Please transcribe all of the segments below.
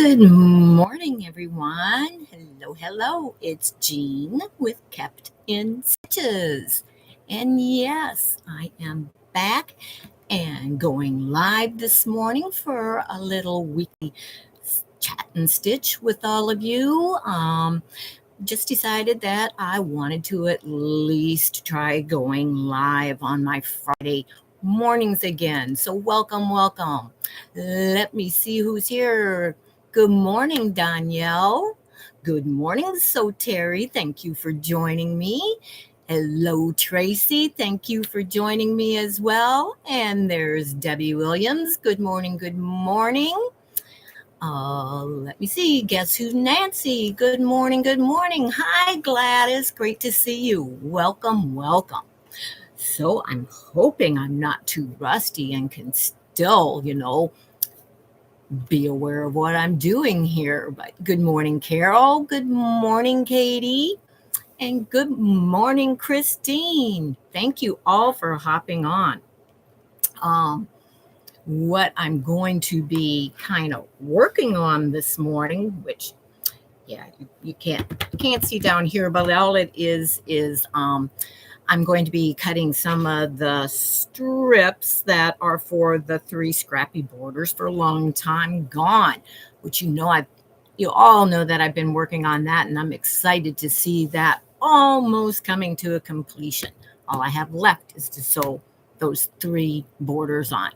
Good morning, everyone. Hello, hello. It's Jean with Kept in Stitches. And yes, I am back and going live this morning for a little weekly chat and stitch with all of you. Just decided that I wanted to at least try going live on my Friday mornings again. So welcome, welcome. Let me see who's here. Good morning, Danielle. Good morning, So Terry. Thank you for joining me. Hello, Tracy. Thank you for joining me as well. And there's Debbie Williams. Good morning, good morning. Let me see. Guess who's Nancy? Good morning. Good morning. Hi, Gladys. Great to see you. Welcome, welcome. So I'm hoping I'm not too rusty and can still, be aware of what I'm doing here. But good morning, Carol. Good morning, Katie. And good morning, Christine. Thank you all for hopping on. What I'm going to be kind of working on this morning, which you can't see down here, but all it is I'm going to be cutting some of the strips that are for the 3 scrappy borders for a long time gone, which you all know that I've been working on that, and I'm excited to see that almost coming to a completion. All I have left is to sew those 3 borders on.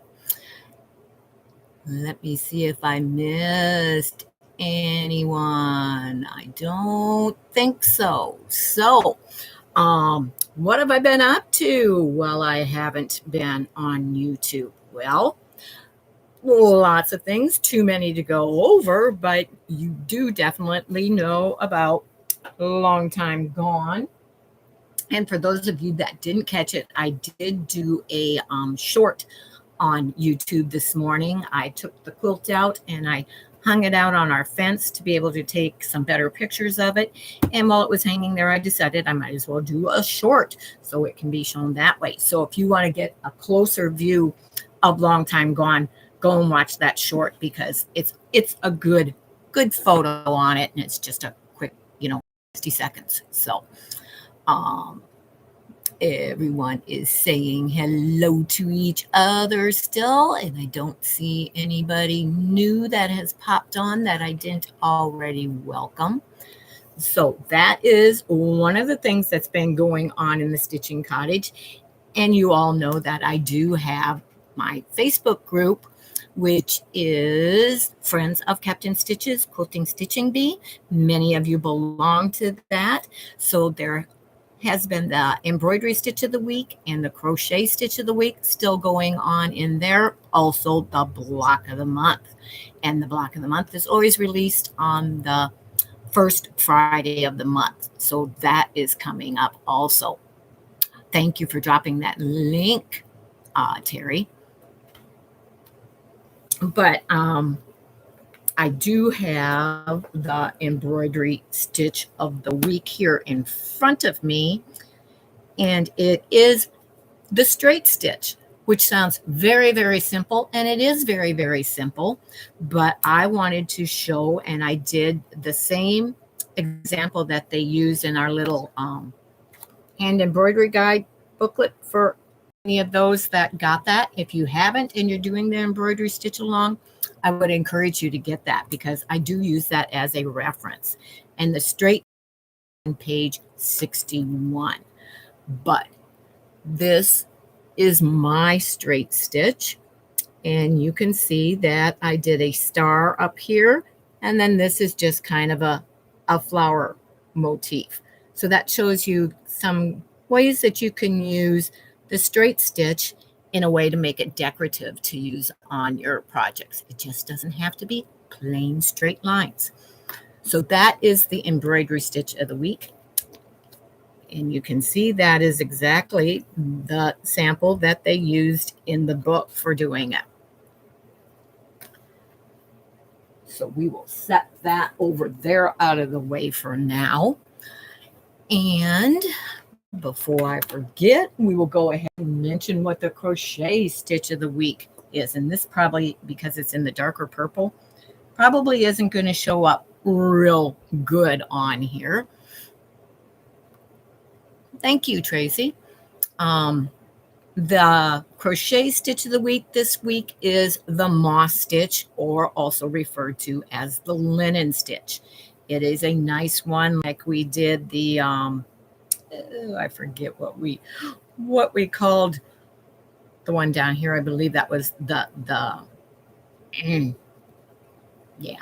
Let me see if I missed anyone. I don't think so. So, what have I been up to while I haven't been on YouTube? Well, lots of things, too many to go over, but you do definitely know about Long Time Gone. And for those of you that didn't catch it, I did do a short on YouTube this morning. I took the quilt out and I hung it out on our fence to be able to take some better pictures of it. And while it was hanging there, I decided I might as well do a short so it can be shown that way. So if you want to get a closer view of Long Time Gone, go and watch that short because it's a good photo on it, and it's just a quick 60 seconds. So everyone is saying hello to each other still, and I don't see anybody new that has popped on that I didn't already welcome. So that is one of the things that's been going on in the Stitching Cottage. And you all know that I do have my Facebook group, which is Friends of Kept in Stitches, Quilting Stitching Bee. Many of you belong to that. So there has been the embroidery stitch of the week and the crochet stitch of the week still going on in there. Also the block of the month. And the block of the month is always released on the first Friday of the month. So that is coming up also. Thank you for dropping that link, Terry. But I do have the embroidery stitch of the week here in front of me, and it is the straight stitch, which sounds very, very simple, and it is very, very simple, but I wanted to show, and I did the same example that they used in our little hand embroidery guide booklet for any of those that got that. If you haven't and you're doing the embroidery stitch along, I would encourage you to get that because I do use that as a reference. And the straight on page 61. But this is my straight stitch. And you can see that I did a star up here. And then this is just kind of a flower motif. So that shows you some ways that you can use the straight stitch in a way to make it decorative to use on your projects. It just doesn't have to be plain straight lines. So that is the embroidery stitch of the week. And you can see that is exactly the sample that they used in the book for doing it. So we will set that over there out of the way for now. And before I forget, we will go ahead and mention what the crochet stitch of the week is. And this probably, because it's in the darker purple, probably isn't going to show up real good on here. Thank you, Tracy. Um, the crochet stitch of the week this week is the moss stitch, or also referred to as the linen stitch. It is a nice one, like we did the I forget what we called the one down here. I believe that was the yeah.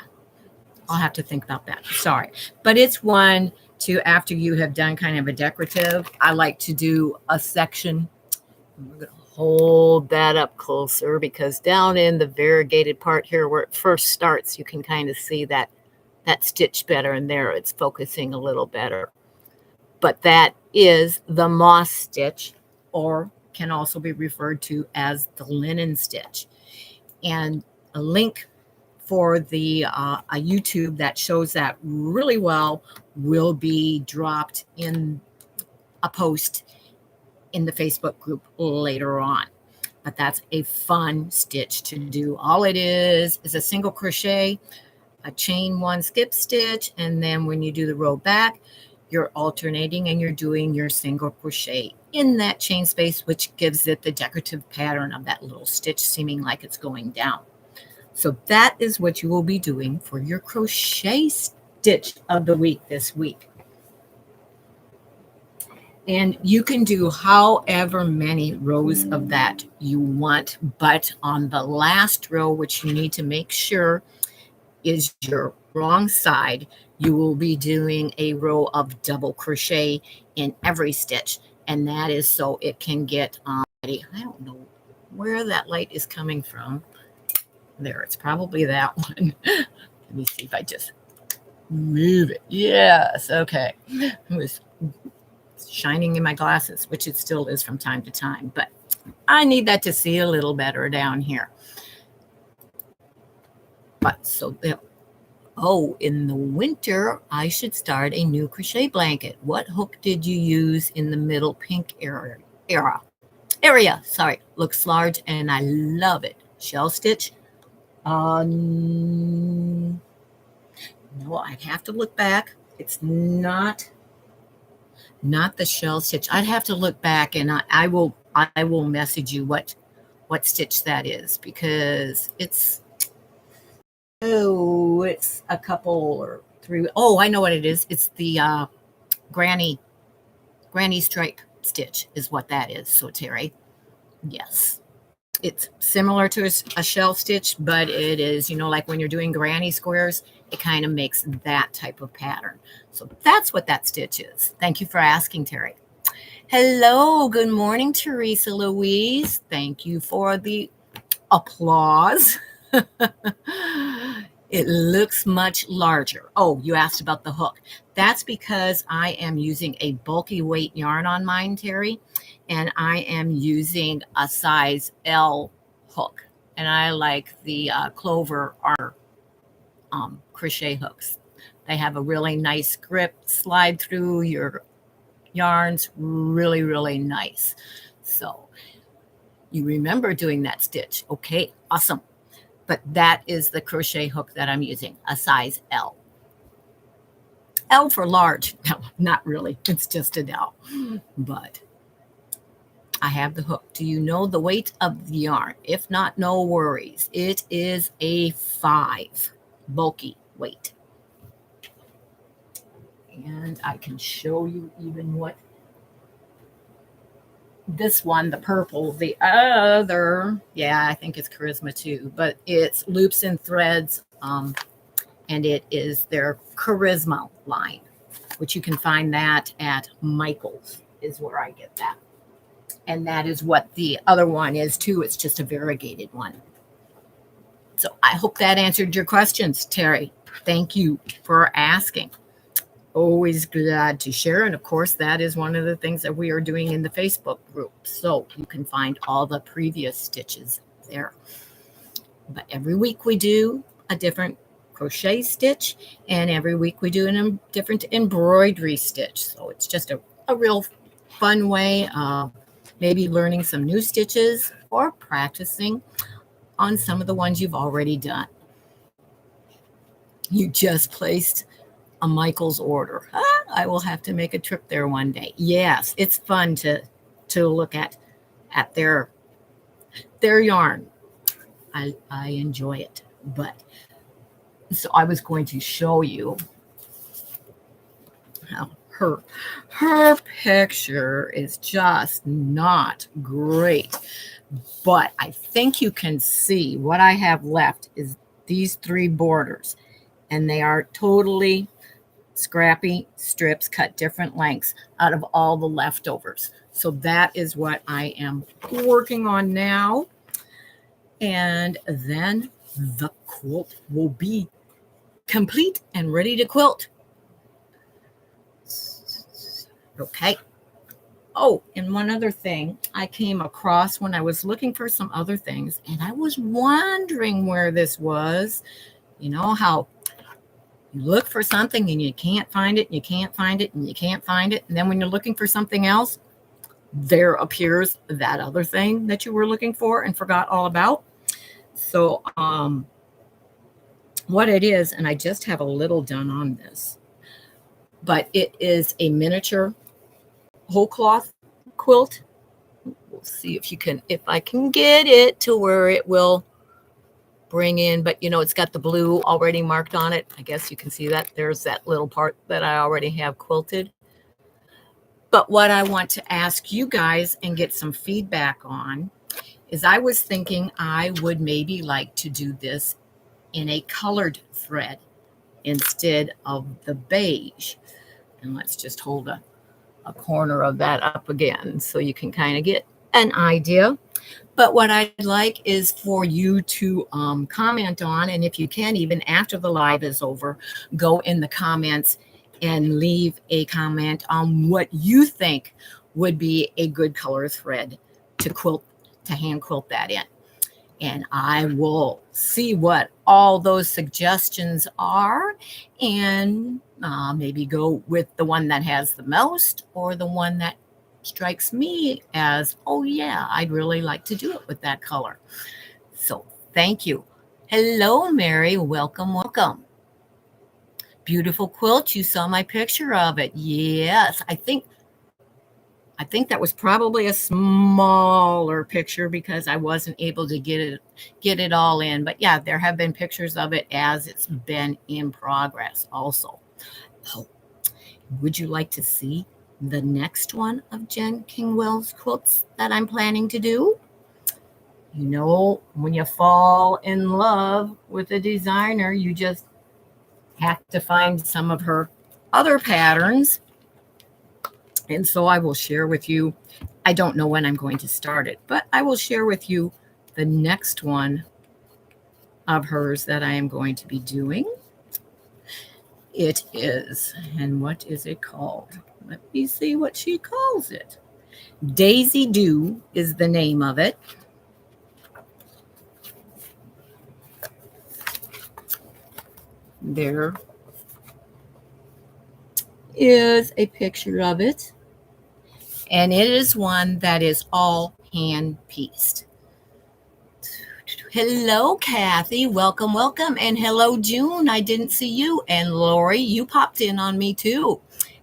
I'll have to think about that. Sorry. But it's one to, after you have done kind of a decorative, I like to do a section. We're going to hold that up closer because down in the variegated part here where it first starts, you can kind of see that stitch better, and there it's focusing a little better. But that is the moss stitch, or can also be referred to as the linen stitch. And a link for the a YouTube that shows that really well will be dropped in a post in the Facebook group later on. But that's a fun stitch to do. All it is a single crochet, a chain one skip stitch, and then when you do the row back, you're alternating and you're doing your single crochet in that chain space, which gives it the decorative pattern of that little stitch seeming like it's going down. So that is what you will be doing for your crochet stitch of the week this week. And you can do however many rows of that you want, but on the last row, which you need to make sure is your wrong side, you will be doing a row of double crochet in every stitch. And that is so it can get ready. I don't know where that light is coming from. There, it's probably that one. Let me see if I just move it. Yes, okay. It was shining in my glasses, which it still is from time to time, but I need that to see a little better down here. But so there. Oh, in the winter, I should start a new crochet blanket. What hook did you use in the middle pink area? Sorry, looks large and I love it. Shell stitch. No, I'd have to look back. It's not the shell stitch. I'd have to look back, and I will message you what stitch that is, because it's a couple or three. Oh, I know what it is. It's the granny stripe stitch is what that is. So Terry, yes. It's similar to a shell stitch, but it is, like when you're doing granny squares, it kind of makes that type of pattern. So that's what that stitch is. Thank you for asking, Terry. Hello, good morning, Teresa Louise. Thank you for the applause. It looks much larger. Oh, you asked about the hook. That's because I am using a bulky weight yarn on mine, Terry, and I am using a size L hook. And I like the Clover Art crochet hooks. They have a really nice grip, slide through your yarns, really, really nice. So you remember doing that stitch. Okay, awesome. But that is the crochet hook that I'm using, a size L. L for large. No, not really. It's just an L. But I have the hook. Do you know the weight of the yarn? If not, no worries. It is a 5 bulky weight. And I can show you even what this one, the purple, the other, yeah, I think it's Charisma too, but it's Loops and Threads, and it is their Charisma line, which you can find that at Michael's is where I get that. And that is what the other one is too. It's just a variegated one. So I hope that answered your questions, Terry. Thank you for asking. Always glad to share. And of course, that is one of the things that we are doing in the Facebook group. So you can find all the previous stitches there. But every week we do a different crochet stitch, and every week we do a different embroidery stitch. So it's just a real fun way of maybe learning some new stitches or practicing on some of the ones you've already done. You just placed a Michael's order. I will have to make a trip there one day. Yes, it's fun to look at their yarn. I enjoy it. But so I was going to show you how her picture is just not great. But I think you can see what I have left is these 3 borders, and they are totally scrappy strips cut different lengths out of all the leftovers. So that is what I am working on now. And then the quilt will be complete and ready to quilt. Okay. Oh, and one other thing I came across when I was looking for some other things, and I was wondering where this was. You know how you look for something and you can't find it, and you can't find it, and you can't find it. And then when you're looking for something else, there appears that other thing that you were looking for and forgot all about. So what it is, and I just have a little done on this, but it is a miniature whole cloth quilt. We'll see if I can get it to where it will bring in, but it's got the blue already marked on it. I guess you can see that. There's that little part that I already have quilted. But what I want to ask you guys and get some feedback on is I was thinking I would maybe like to do this in a colored thread instead of the beige. And let's just hold a corner of that up again so you can kind of get an idea. But what I'd like is for you to comment on, and if you can, even after the live is over, go in the comments and leave a comment on what you think would be a good color thread to hand quilt that in. And I will see what all those suggestions are and maybe go with the one that has the most or the one that strikes me as, oh yeah, I'd really like to do it with that color. So thank you. Hello, Mary. Welcome, welcome. Beautiful quilt. You saw my picture of it. Yes, I think that was probably a smaller picture because I wasn't able to get it all in. But yeah, there have been pictures of it as it's been in progress also. Oh, would you like to see the next one of Jen Kingwell's quilts that I'm planning to do? When you fall in love with a designer, you just have to find some of her other patterns. And so I will share with you, I don't know when I'm going to start it, but I will share with you the next one of hers that I am going to be doing. It is, and what is it called? Let me see what she calls it. Daisy Dew is the name of it. There is a picture of it. And it is one that is all hand pieced. Hello, Kathy. Welcome, welcome. And hello, June. I didn't see you. And Lori, you popped in on me too.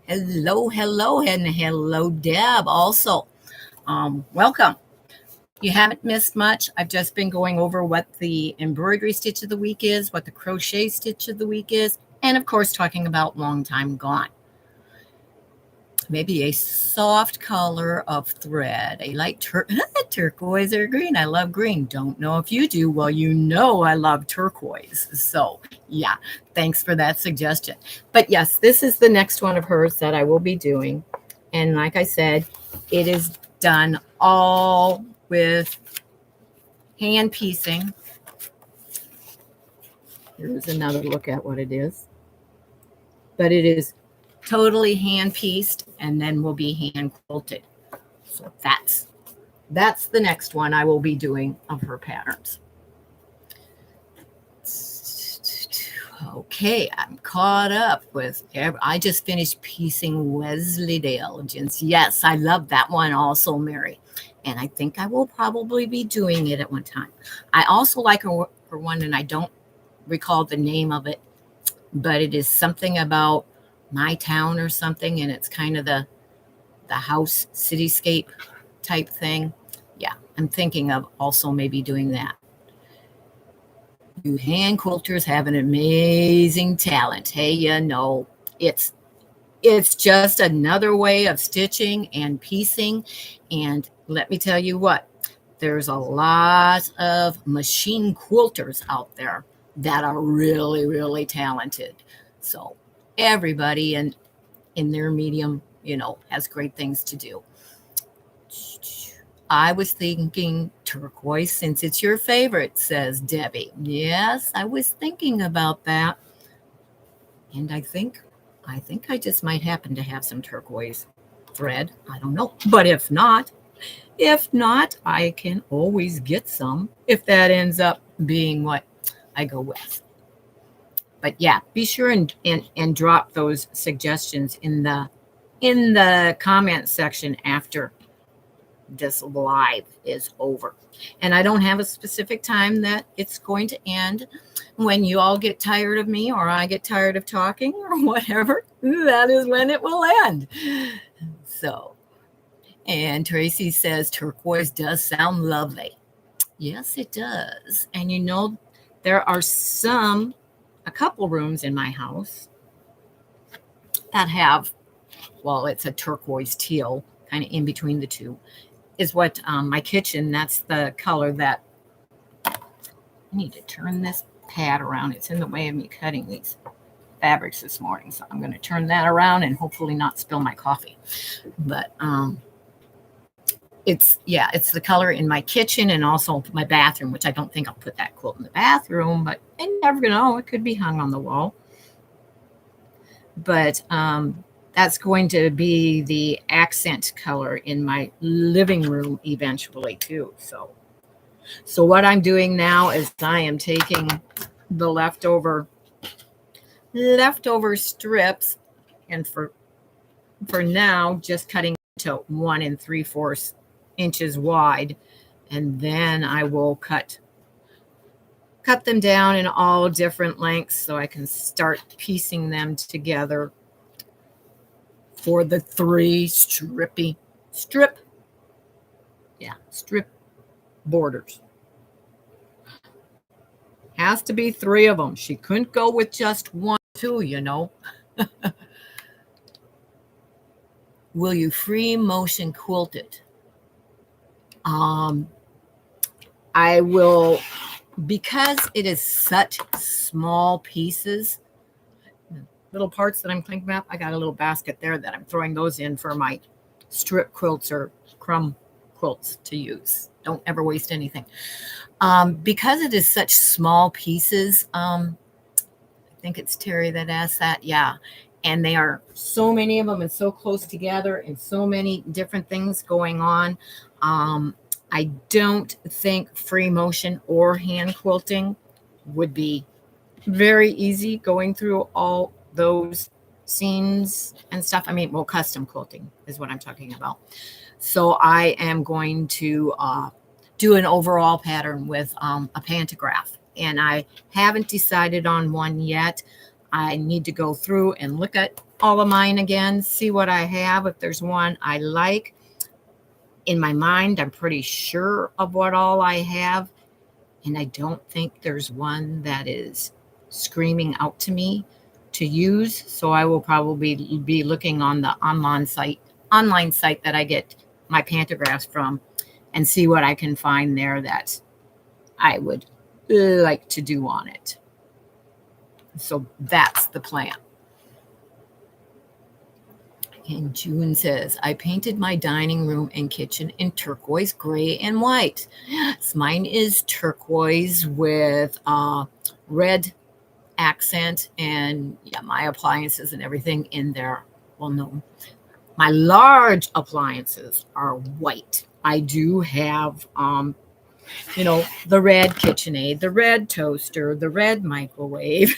Hello, hello. And hello, Deb also. Welcome. You haven't missed much. I've just been going over what the embroidery stitch of the week is, what the crochet stitch of the week is, and of course, talking about Long Time Gone. Maybe a soft color of thread, a light turquoise or green. I love green. Don't know if you do. Well, I love turquoise. So yeah, thanks for that suggestion. But yes, this is the next one of hers that I will be doing. And like I said, it is done all with hand piecing. Here's another look at what it is. But it is totally hand pieced and then will be hand quilted. So that's the next one I will be doing of her patterns. Okay, I'm caught up with, I just finished piecing Wensleydale. Yes, I love that one also, Mary. And I think I will probably be doing it at one time. I also like her one, and I don't recall the name of it. but it is something about my town or something, and it's kind of the house cityscape type thing. Yeah, I'm thinking of also maybe doing that. You hand quilters have an amazing talent. Hey, it's it's just another way of stitching and piecing. And let me tell you what, there's a lot of machine quilters out there that are really, really talented. So everybody in their medium, has great things to do. I was thinking turquoise since it's your favorite, says Debbie. Yes, I was thinking about that. And I think I just might happen to have some turquoise thread. I don't know. But if not, I can always get some if that ends up being what I go with. But yeah, be sure and drop those suggestions in the comment section after this live is over. And I don't have a specific time that it's going to end. When you all get tired of me or I get tired of talking or whatever, that is when it will end. So, and Tracy says turquoise does sound lovely. Yes, it does. And there are a couple rooms in my house that have, well, it's a turquoise teal, kind of in between the two, is what my kitchen, that's the color that, I need to turn this pad around. It's in the way of me cutting these fabrics this morning. So I'm going to turn that around and hopefully not spill my coffee. But it's the color in my kitchen and also my bathroom, which I don't think I'll put that quilt in the bathroom, but you never know. It could be hung on the wall. But that's going to be the accent color in my living room eventually too. So what I'm doing now is I am taking the leftover strips, and for now just cutting to 1 3/4 inches wide, and then I will cut them down in all different lengths so I can start piecing them together for the 3 strip borders. Has to be 3 of them. She couldn't go with just 1, 2. Will you free motion quilt it? I will, because it is such small pieces, little parts that I'm thinking about. I got a little basket there that I'm throwing those in for my strip quilts or crumb quilts to use. Don't ever waste anything. Because it is such small pieces, I think it's Terry that asked that. Yeah. And they are so many of them and so close together and so many different things going on. I don't think free motion or hand quilting would be very easy going through all those seams and stuff. I mean, well, custom quilting is what I'm talking about. So I am going to do an overall pattern with a pantograph. And I haven't decided on one yet. I need to go through and look at all of mine again, see what I have. If there's one I like, in my mind, I'm pretty sure of what all I have. And I don't think there's one that is screaming out to me to use. So I will probably be looking on the online site that I get my pantographs from and see what I can find there that I would like to do on it. So that's the plan. And June says, I painted my dining room and kitchen in turquoise, gray, and white. Yes, mine is turquoise with red accent, and yeah, my appliances and everything in there. Well, no, my large appliances are white. I do have, the red KitchenAid, the red toaster, the red microwave.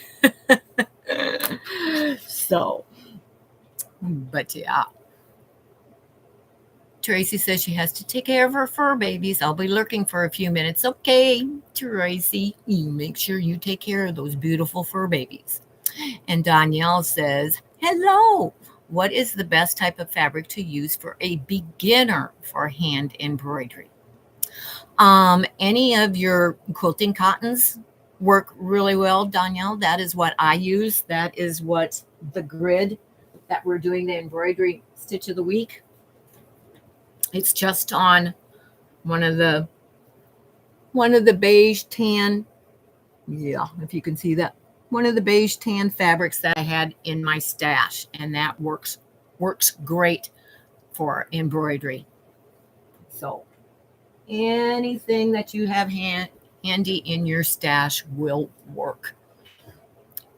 So, but yeah. Tracy says she has to take care of her fur babies. I'll be lurking for a few minutes. Okay, Tracy, you make sure you take care of those beautiful fur babies. And Danielle says, hello. What is the best type of fabric to use for a beginner for hand embroidery? Any of your quilting cottons work really well, Danielle. That is what I use. That is what the grid that we're doing the embroidery stitch of the week. It's just on one of the beige tan. Yeah, if you can see that. One of the beige tan fabrics that I had in my stash, and that works great for embroidery. So anything that you have handy in your stash will work.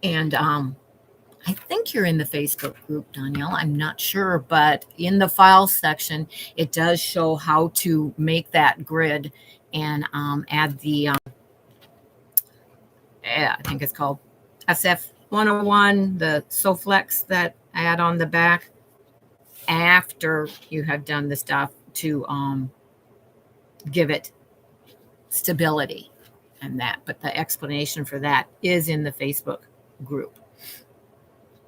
And I think you're in the Facebook group, Danielle. I'm not sure, but in the file section, it does show how to make that grid and add the, I think it's called SF 101, the Soflex that I add on the back after you have done the stuff to give it stability and that. But the explanation for that is in the Facebook group.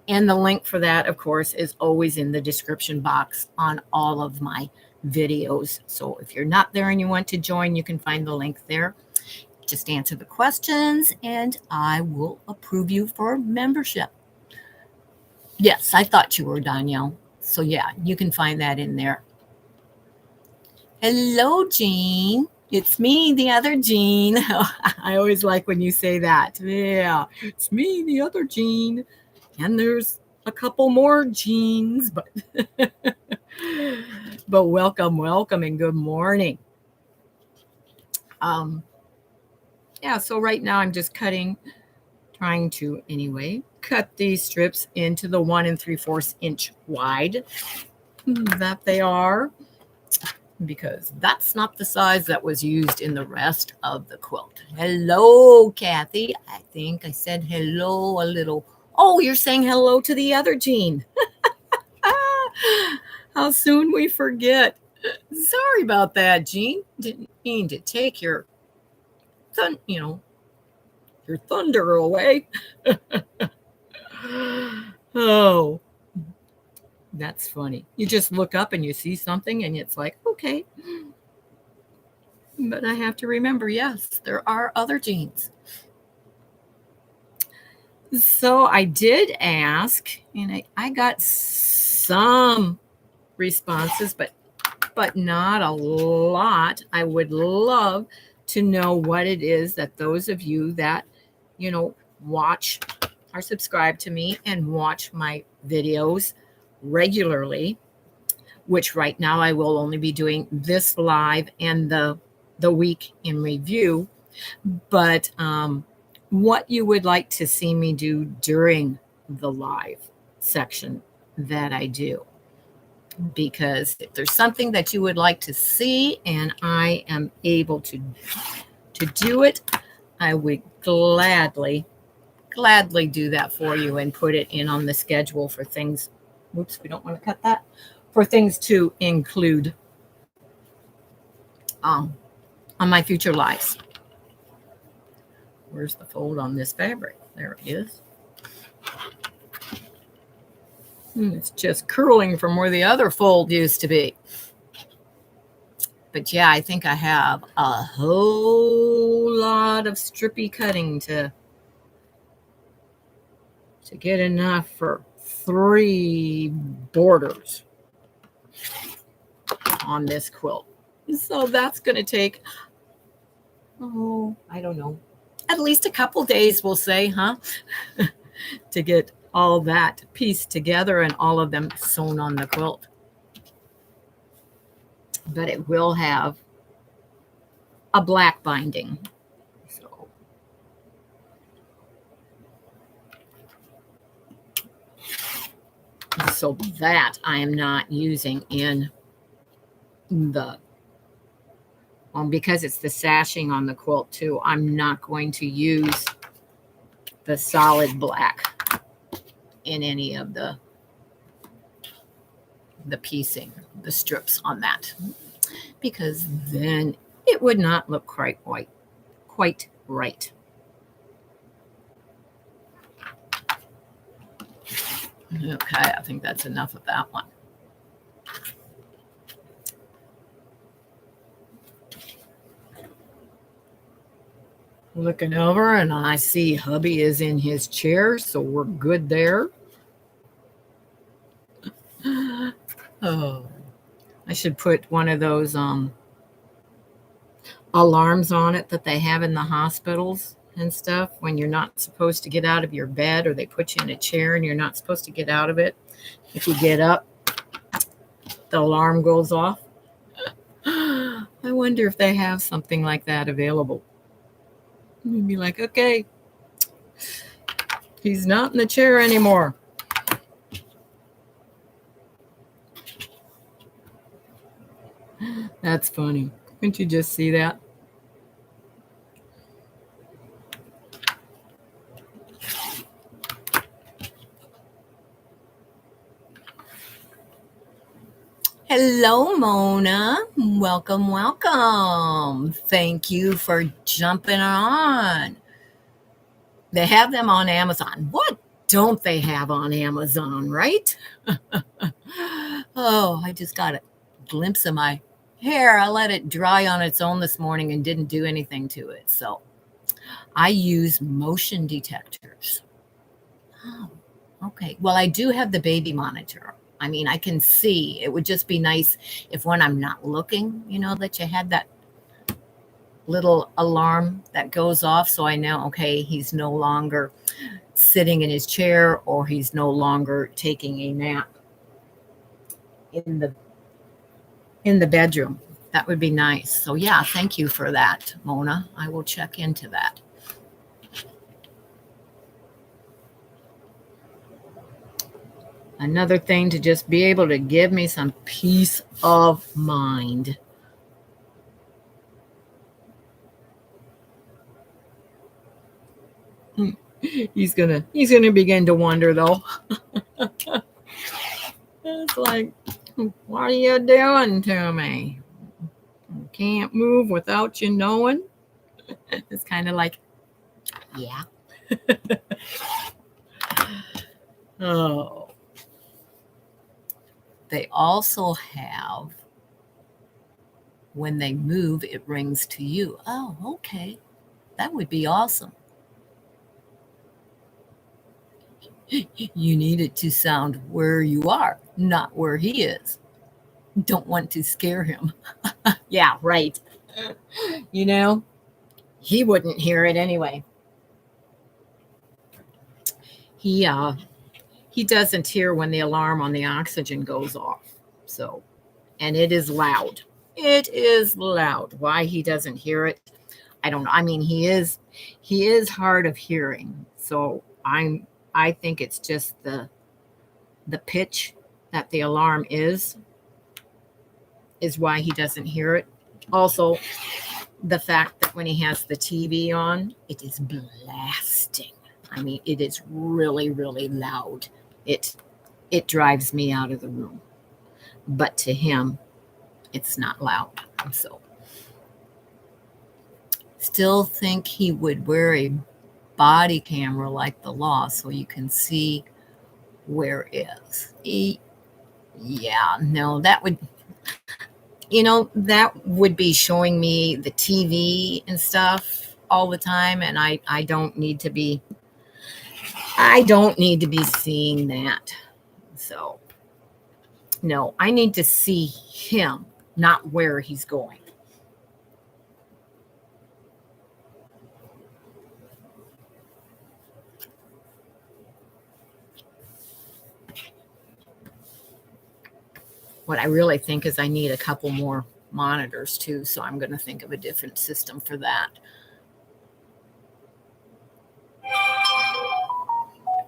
And the link for that, of course, is always in the description box on all of my videos. So if you're not there and you want to join, you can find the link there. Just answer the questions and I will approve you for membership. Yes, I thought you were, Danielle. So yeah, you can find that in there. Hello, Jean. It's me, the other Jean. I always like when you say that. Yeah, it's me, the other Jean. And there's a couple more Jeans, but but welcome, and good morning. Yeah, so right now I'm just trying to anyway, cut these strips into the 1 3/4 inch wide that they are, because that's not the size that was used in the rest of the quilt. Hello, Kathy. I think I said hello a little. Oh, you're saying hello to the other Jean. How soon we forget. Sorry about that, Jean. Didn't mean to take your thunder away. Oh, that's funny. You just look up and you see something and it's like, okay. But I have to remember, yes, there are other Jeans. So I did ask, and I got some responses, but not a lot. I would love to know what it is that those of you that, watch or subscribe to me and watch my videos regularly, which right now I will only be doing this live and the week in review, but what you would like to see me do during the live section that I do. Because if there's something that you would like to see and I am able to do it, I would gladly do that for you and put it in on the schedule for things. Oops, we don't want to cut that. For things to include on my future lives. Where's the fold on this fabric? There it is. It's just curling from where the other fold used to be. But yeah, I think I have a whole lot of strippy cutting to get enough for 3 borders on this quilt. So that's going to take, I don't know, at least a couple days, we'll say, huh? To get all that pieced together and all of them sewn on the quilt. But it will have a black binding. So that I am not using in the, because it's the sashing on the quilt too, I'm not going to use the solid black in any of the piecing, the strips on that, because then it would not look quite right. Okay, I think that's enough of that one. Looking over, and I see hubby is in his chair, so we're good there. Oh, I should put one of those alarms on it that they have in the hospitals and stuff when you're not supposed to get out of your bed, or they put you in a chair and you're not supposed to get out of it. If you get up, the alarm goes off. I wonder if they have something like that available. You'd be like, okay, he's not in the chair anymore. That's funny. Couldn't you just see that? Hello, Mona. Welcome, welcome. Thank you for jumping on. They have them on Amazon. What don't they have on Amazon, right? Oh, I just got a glimpse of my hair. I let it dry on its own this morning and didn't do anything to it. So I use motion detectors. Oh, okay. Well, I do have the baby monitor. I mean, I can see. It would just be nice if when I'm not looking, that you had that little alarm that goes off so I know, okay, he's no longer sitting in his chair or he's no longer taking a nap in the bedroom. That would be nice. So yeah, thank you for that, Mona. I will check into that. Another thing to just be able to give me some peace of mind. He's gonna begin to wonder though. It's like, what are you doing to me? Can't move without you knowing. It's kind of like, yeah. Oh. They also have, when they move, it rings to you. Oh, okay. That would be awesome. You need it to sound where you are, not where he is. Don't want to scare him. Yeah, right. He wouldn't hear it anyway. He doesn't hear when the alarm on the oxygen goes off. So, and it is loud. It is loud. Why he doesn't hear it, I don't know. I mean, he is hard of hearing. So I think it's just the pitch that the alarm is why he doesn't hear it. Also, the fact that when he has the TV on, it is blasting. I mean, it is really, really loud. It drives me out of the room. But to him, it's not loud. So still think he would wear a body camera like the law so you can see where is. Yeah, no, that would be showing me the TV and stuff all the time, and I don't need to be seeing that. So no, I need to see him, not where he's going. What I really think is I need a couple more monitors too, so I'm going to think of a different system for that.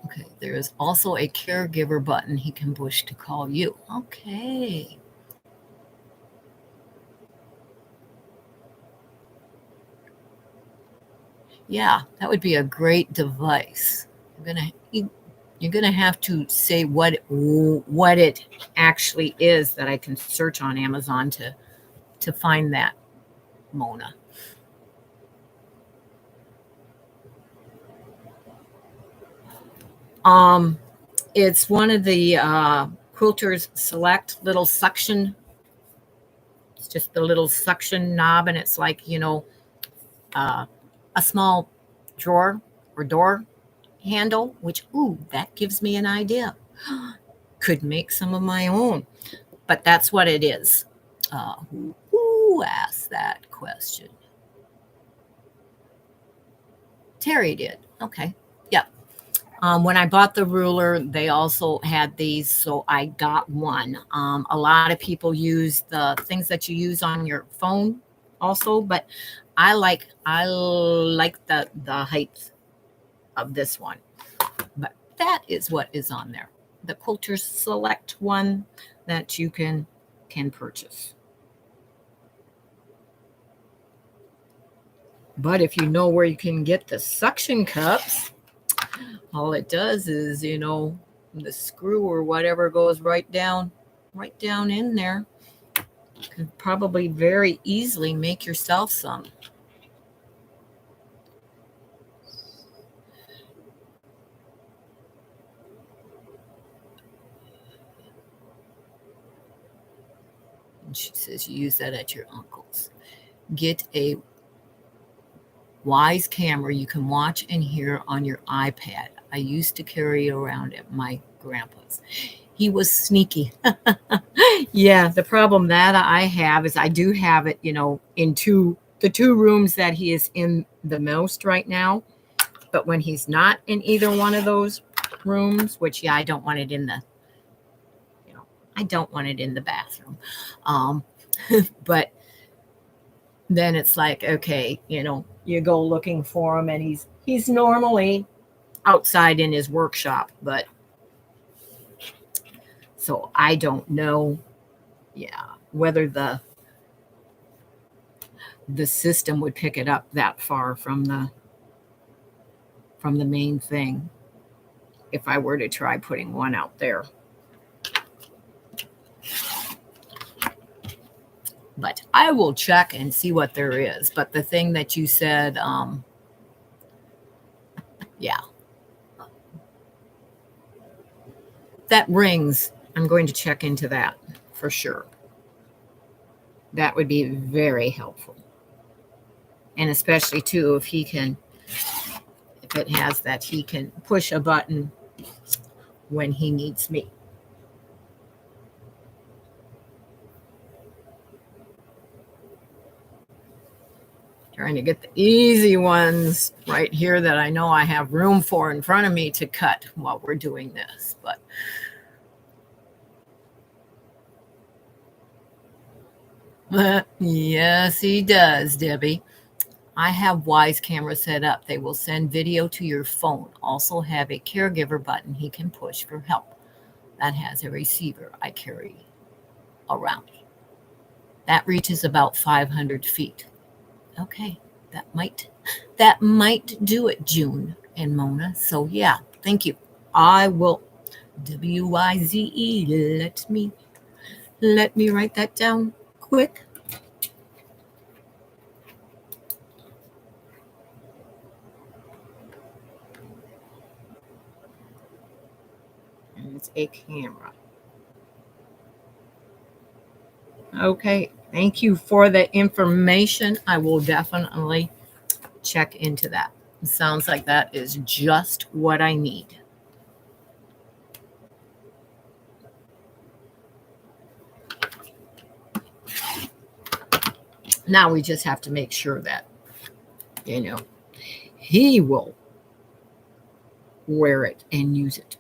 Okay, there is also a caregiver button he can push to call you. Okay. Yeah, that would be a great device. You're gonna have to say what it actually is that I can search on Amazon to find that, Mona. It's one of the Quilters Select little suction. It's just the little suction knob, and it's like, a small drawer or door handle, which, ooh, that gives me an idea. Could make some of my own, but that's what it is. Who asked that question? Terry did. Okay. Yeah. When I bought the ruler, they also had these, so I got one. A lot of people use the things that you use on your phone also, but I like the height of this one. But that is what is on there. The Quilter Select one that you can purchase. But if you know where you can get the suction cups, all it does is, the screw or whatever goes right down in there. You can probably very easily make yourself some. And she says you use that at your uncle's. Get a Wise camera you can watch and hear on your iPad. I used to carry it around at my grandpa's. He was sneaky. Yeah, the problem that I have is I do have it, in the two rooms that he is in the most right now. But when he's not in either one of those rooms, which, yeah, I don't want it in the bathroom. But then it's like, okay, you go looking for him, and he's normally outside in his workshop, but so I don't know, whether the system would pick it up that far from the main thing if I were to try putting one out there. But I will check and see what there is. But the thing that you said, yeah, that rings. I'm going to check into that for sure. That would be very helpful. And especially too, if it has that he can push a button when he needs me. Trying to get the easy ones right here that I know I have room for in front of me to cut while we're doing this. But yes, he does, Debbie. I have Wise camera set up. They will send video to your phone. Also have a caregiver button he can push for help. That has a receiver I carry around. That reaches about 500 feet. Okay, that might do it, June and Mona. So yeah, thank you. I will WIZE. Let me write that down quick. And it's a camera. Okay, thank you for the information. I will definitely check into that. It sounds like that is just what I need. Now we just have to make sure that, he will wear it and use it.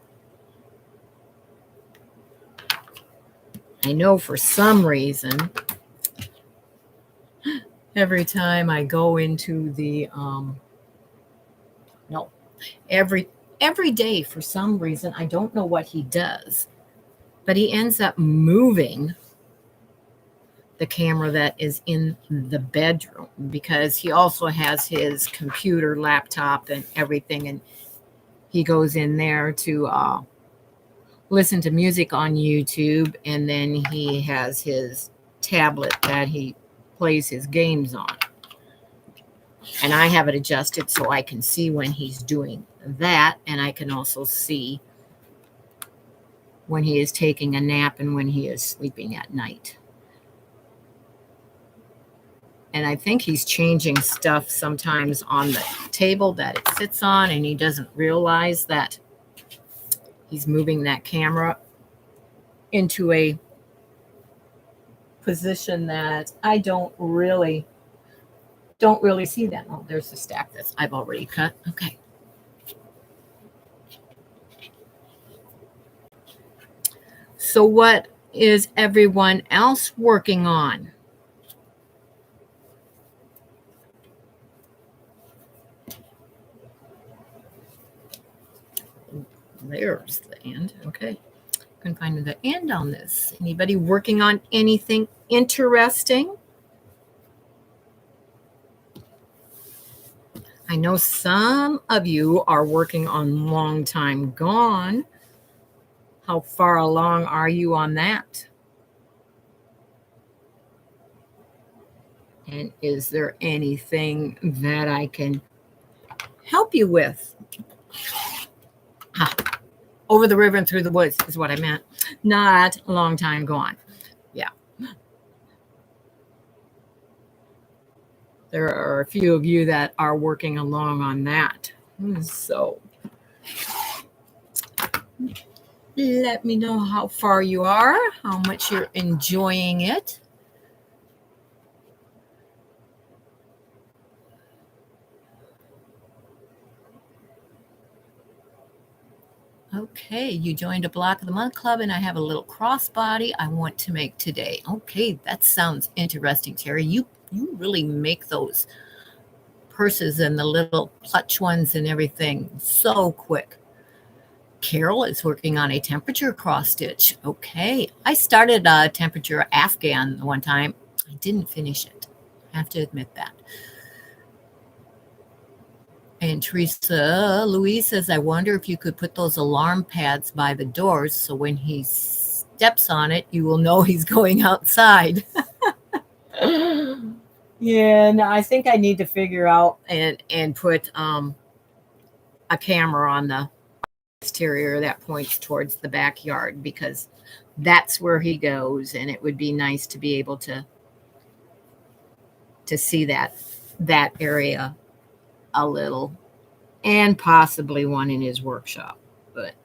I know for some reason, every time I go into the, every day for some reason, I don't know what he does, but he ends up moving the camera that is in the bedroom because he also has his computer, laptop, and everything, and he goes in there to listen to music on YouTube, and then he has his tablet that he plays his games on. And I have it adjusted so I can see when he's doing that, and I can also see when he is taking a nap and when he is sleeping at night. And I think he's changing stuff sometimes on the table that it sits on, and he doesn't realize that he's moving that camera into a position that I don't really see that. Oh, there's the stack that I've already cut. Okay. So what is everyone else working on? There's the end. Okay. Couldn't find the end on this. Anybody working on anything interesting? I know some of you are working on Long Time Gone. How far along are you on that? And is there anything that I can help you with? Over the river and through the woods is what I meant. Not a long time gone. Yeah. There are a few of you that are working along on that. So let me know how far you are, how much you're enjoying it. Okay, you joined a Block of the Month Club, and I have a little crossbody I want to make today. Okay, that sounds interesting, Terry. You really make those purses and the little clutch ones and everything so quick. Carol is working on a temperature cross stitch. Okay, I started a temperature Afghan one time. I didn't finish it. I have to admit that. And Teresa Louise says, I wonder if you could put those alarm pads by the doors so when he steps on it, you will know he's going outside. Yeah, no, I think I need to figure out and put a camera on the exterior that points towards the backyard, because that's where he goes, and it would be nice to be able to see that area a little, and possibly one in his workshop, but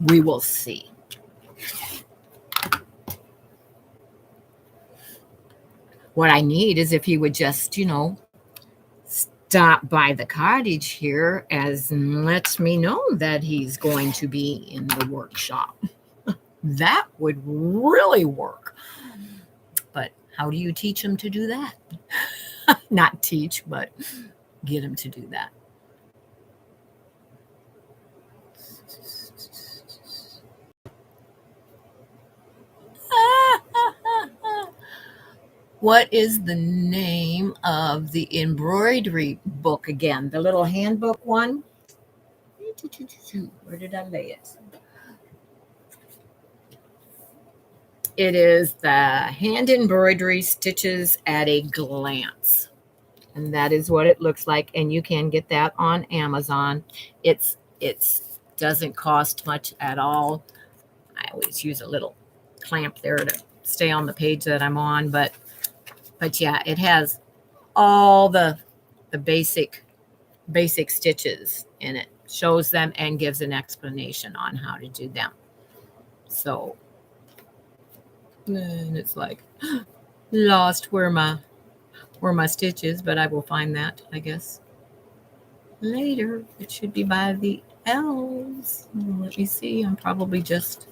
we will see. What I need is if he would just, stop by the cottage here as lets me know that he's going to be in the workshop. That would really work. But how do you teach him to do that? Not teach, but get him to do that. What is the name of the embroidery book again? The little handbook one? Where did I lay it? It is the Hand Embroidery Stitches at a Glance. And that is what it looks like. And you can get that on Amazon. It doesn't cost much at all. I always use a little clamp there to stay on the page that I'm on. But yeah, it has all the basic stitches in it. Shows them and gives an explanation on how to do them. So, and it's like lost where my stitches, but I will find that, I guess, later. It should be by the L's. Let me see. I'm probably just,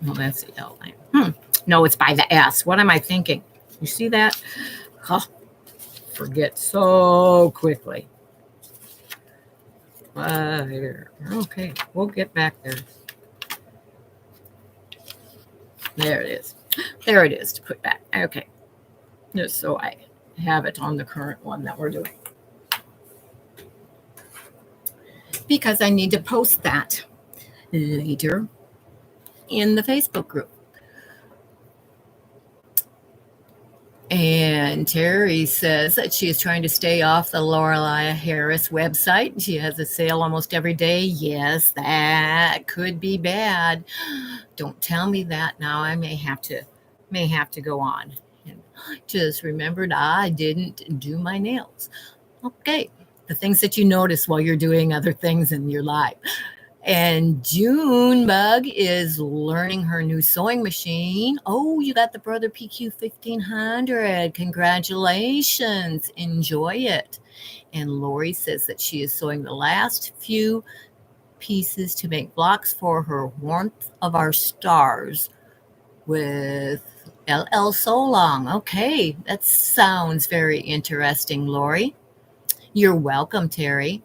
well, that's the L line. No, it's by the S. What am I thinking? You see that? Oh, forget so quickly. Okay, we'll get back there. There it is. There it is to put back. Okay. Just so I have it on the current one that we're doing. Because I need to post that later in the Facebook group. And Terry says that she is trying to stay off the Lorelei Harris website. She has a sale almost every day. Yes, that could be bad. Don't tell me that now. I may have to go on. And just remembered I didn't do my nails. Okay, the things that you notice while you're doing other things in your life. And Junebug is learning her new sewing machine. Oh, you got the Brother PQ 1500. Congratulations. Enjoy it. And Lori says that she is sewing the last few pieces to make blocks for her Warmth of Our Stars with LL So Long. Okay, that sounds very interesting, Lori. You're welcome, Terry.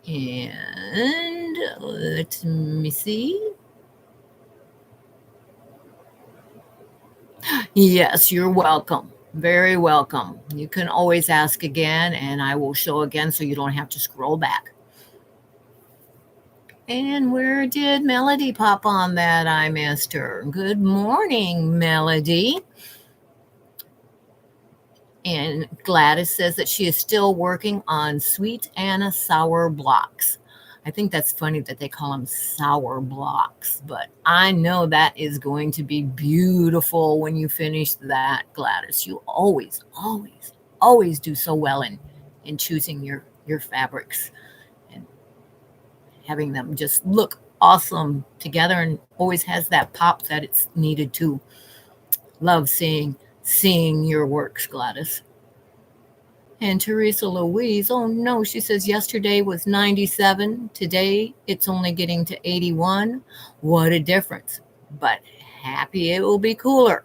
And let me see. Yes, you're welcome. Very welcome. You can always ask again, and I will show again so you don't have to scroll back. And where did Melody pop on that I missed her? Good morning, Melody. And Gladys says that she is still working on sweet Anna sour blocks. I think that's funny that they call them sour blocks, but I know that is going to be beautiful when you finish that, Gladys. You always do so well in choosing your fabrics and having them just look awesome together, and always has that pop that it's needed to. Love seeing your works, Gladys. And Teresa Louise, oh no, she says yesterday was 97. Today it's only getting to 81. What a difference. But happy it will be cooler.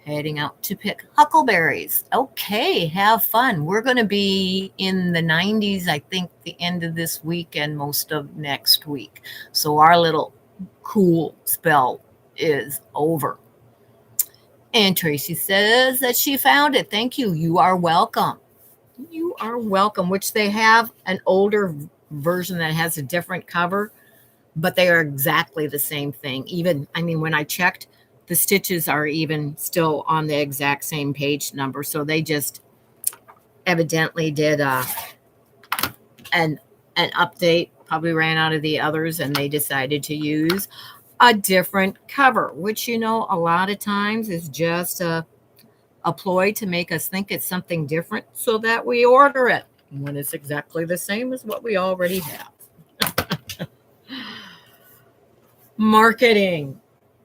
Heading out to pick huckleberries. Okay, have fun. We're going to be in the 90s, I think, the end of this week and most of next week. So our little cool spell is over. And Tracy says that she found it. Thank you. You are welcome. You are welcome, which they have an older version that has a different cover, but they are exactly the same thing. Even, I mean, when I checked, the stitches are even still on the exact same page number. So they just evidently did an update, probably ran out of the others, and they decided to use a different cover, which, a lot of times is just a ploy to make us think it's something different so that we order it when it's exactly the same as what we already have. Marketing.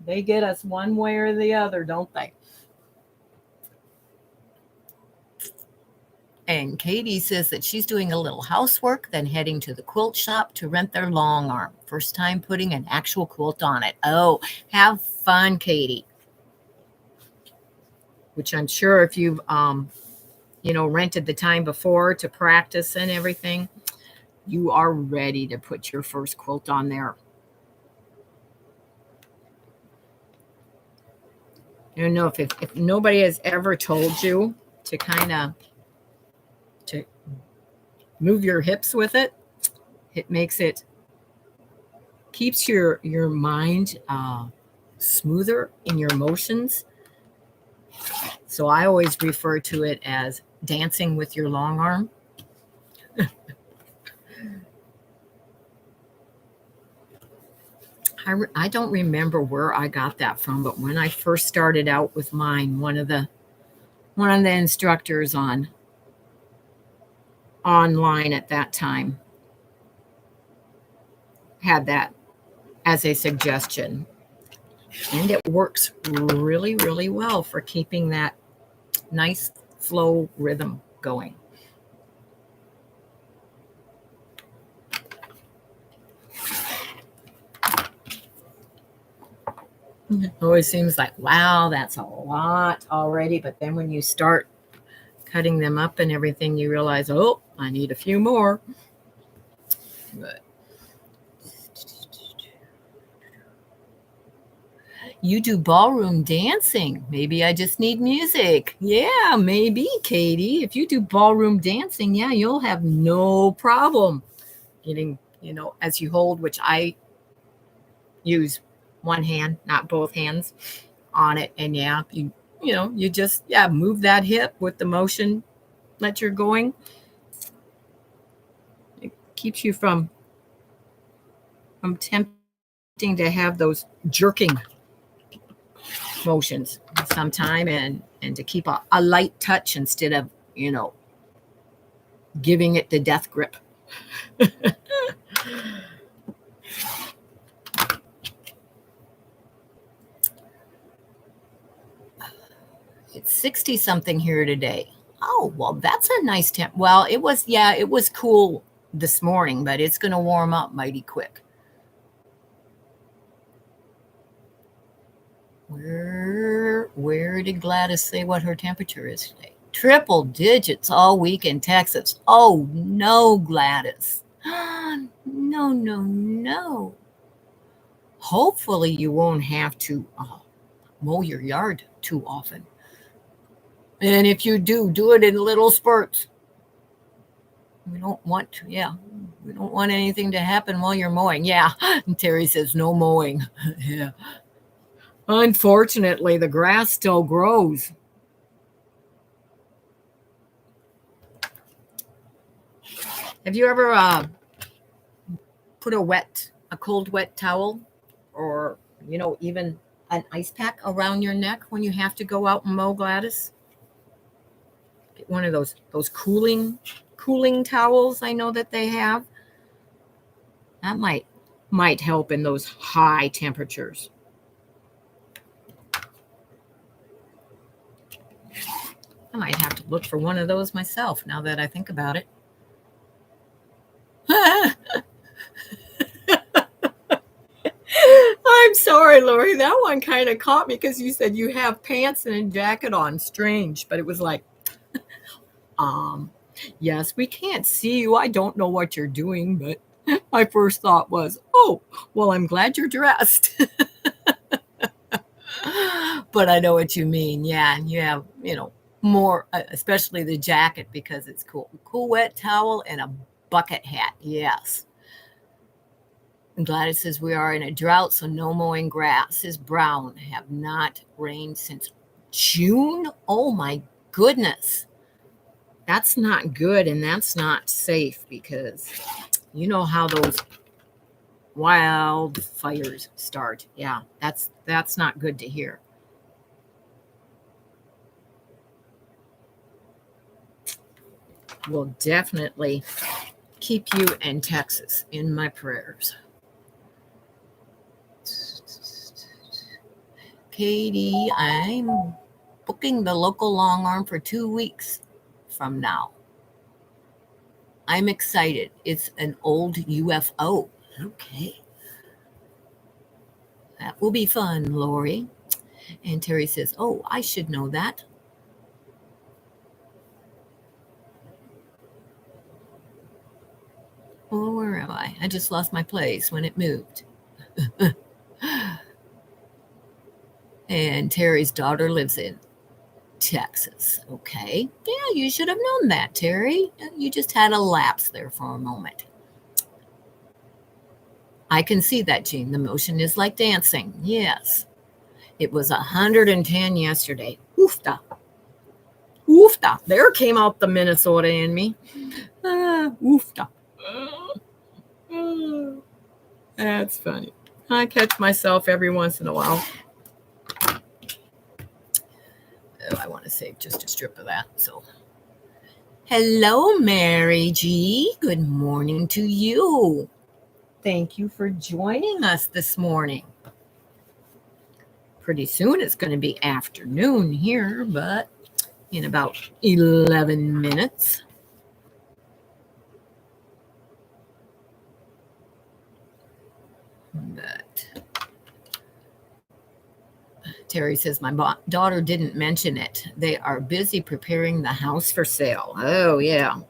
They get us one way or the other, don't they? And Katie says that she's doing a little housework, then heading to the quilt shop to rent their long arm. First time putting an actual quilt on it. Oh, have fun, Katie. Which I'm sure if you've, rented the time before to practice and everything, you are ready to put your first quilt on there. I don't know if nobody has ever told you to kind of to move your hips with it. It keeps your mind smoother in your motions. So I always refer to it as dancing with your long arm. I don't remember where I got that from, but when I first started out with mine, one of the instructors online at that time had that as a suggestion. And it works really, really well for keeping that nice flow rhythm going. It always seems like, wow, that's a lot already. But then when you start cutting them up and everything, you realize, oh, I need a few more. But you do ballroom dancing. Maybe I just need music. Yeah, maybe, Katie. If you do ballroom dancing, yeah, you'll have no problem getting, as you hold, which I use one hand, not both hands. on it. And yeah, you just move that hip with the motion that you're going. It keeps you from tempting to have those jerking motions sometime, and to keep a light touch instead of giving it the death grip. It's 60 something here today. Oh, well, that's a nice temp. Well, it was cool this morning, but it's going to warm up mighty quick. Where did Gladys say what her temperature is today? Triple digits all week in Texas. Oh, no, Gladys. No. Hopefully you won't have to mow your yard too often. And if you do it in little spurts. We don't want anything to happen while you're mowing. Yeah, and Terry says no mowing. Yeah. Unfortunately, the grass still grows. Have you ever put a cold wet towel, or even an ice pack around your neck when you have to go out and mow, Gladys? Get one of those cooling towels. I know that they have. That might help in those high temperatures. I might have to look for one of those myself now that I think about it. I'm sorry, Lori. That one kind of caught me because you said you have pants and a jacket on. Strange, but it was like, yes, we can't see you. I don't know what you're doing, but my first thought was, oh, well, I'm glad you're dressed. But I know what you mean. Yeah, and you have, more, especially the jacket, because it's cool. Cool wet towel and a bucket hat. Yes. And Gladys says we are in a drought, so no mowing grass is brown. Have not rained since June. Oh my goodness. That's not good, and that's not safe, because you know how those wildfires start. Yeah, that's not good to hear. Will definitely keep you and Texas in my prayers. Katie, I'm booking the local long arm for 2 weeks from now. I'm excited. It's an old UFO. Okay. That will be fun, Lori. And Terry says, oh, I should know that. Oh, where am I? I just lost my place when it moved. And Terry's daughter lives in Texas. Okay. Yeah, you should have known that, Terry. You just had a lapse there for a moment. I can see that, Jean. The motion is like dancing. Yes. It was 110 yesterday. Oofta. Oofta. There came out the Minnesota in me. Oofta. That's funny. I catch myself every once in a while. Oh, I want to save just a strip of that. So, hello, Mary G. Good morning to you. Thank you for joining us this morning. Pretty soon it's going to be afternoon here, but in about 11 minutes. But Terry says, my daughter didn't mention it. They are busy preparing the house for sale. Oh, yeah.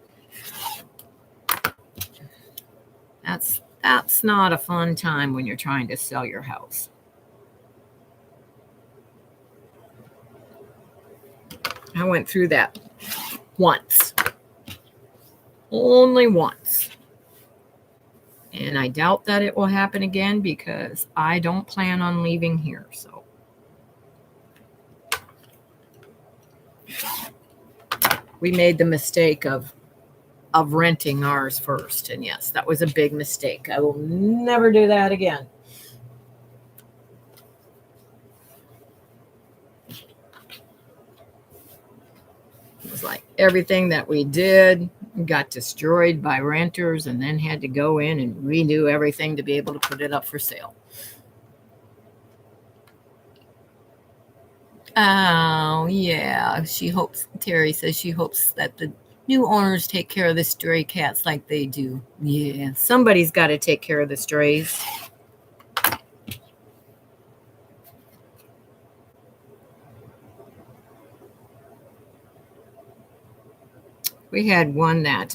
That's not a fun time when you're trying to sell your house. I went through that once. Only once. And I doubt that it will happen again, because I don't plan on leaving here. So we made the mistake of renting ours first. And yes, that was a big mistake. I will never do that again. It was like everything that we did got destroyed by renters and then had to go in and redo everything to be able to put it up for sale. Oh, yeah. Terry says she hopes that the new owners take care of the stray cats like they do. Yeah, somebody's got to take care of the strays. We had one that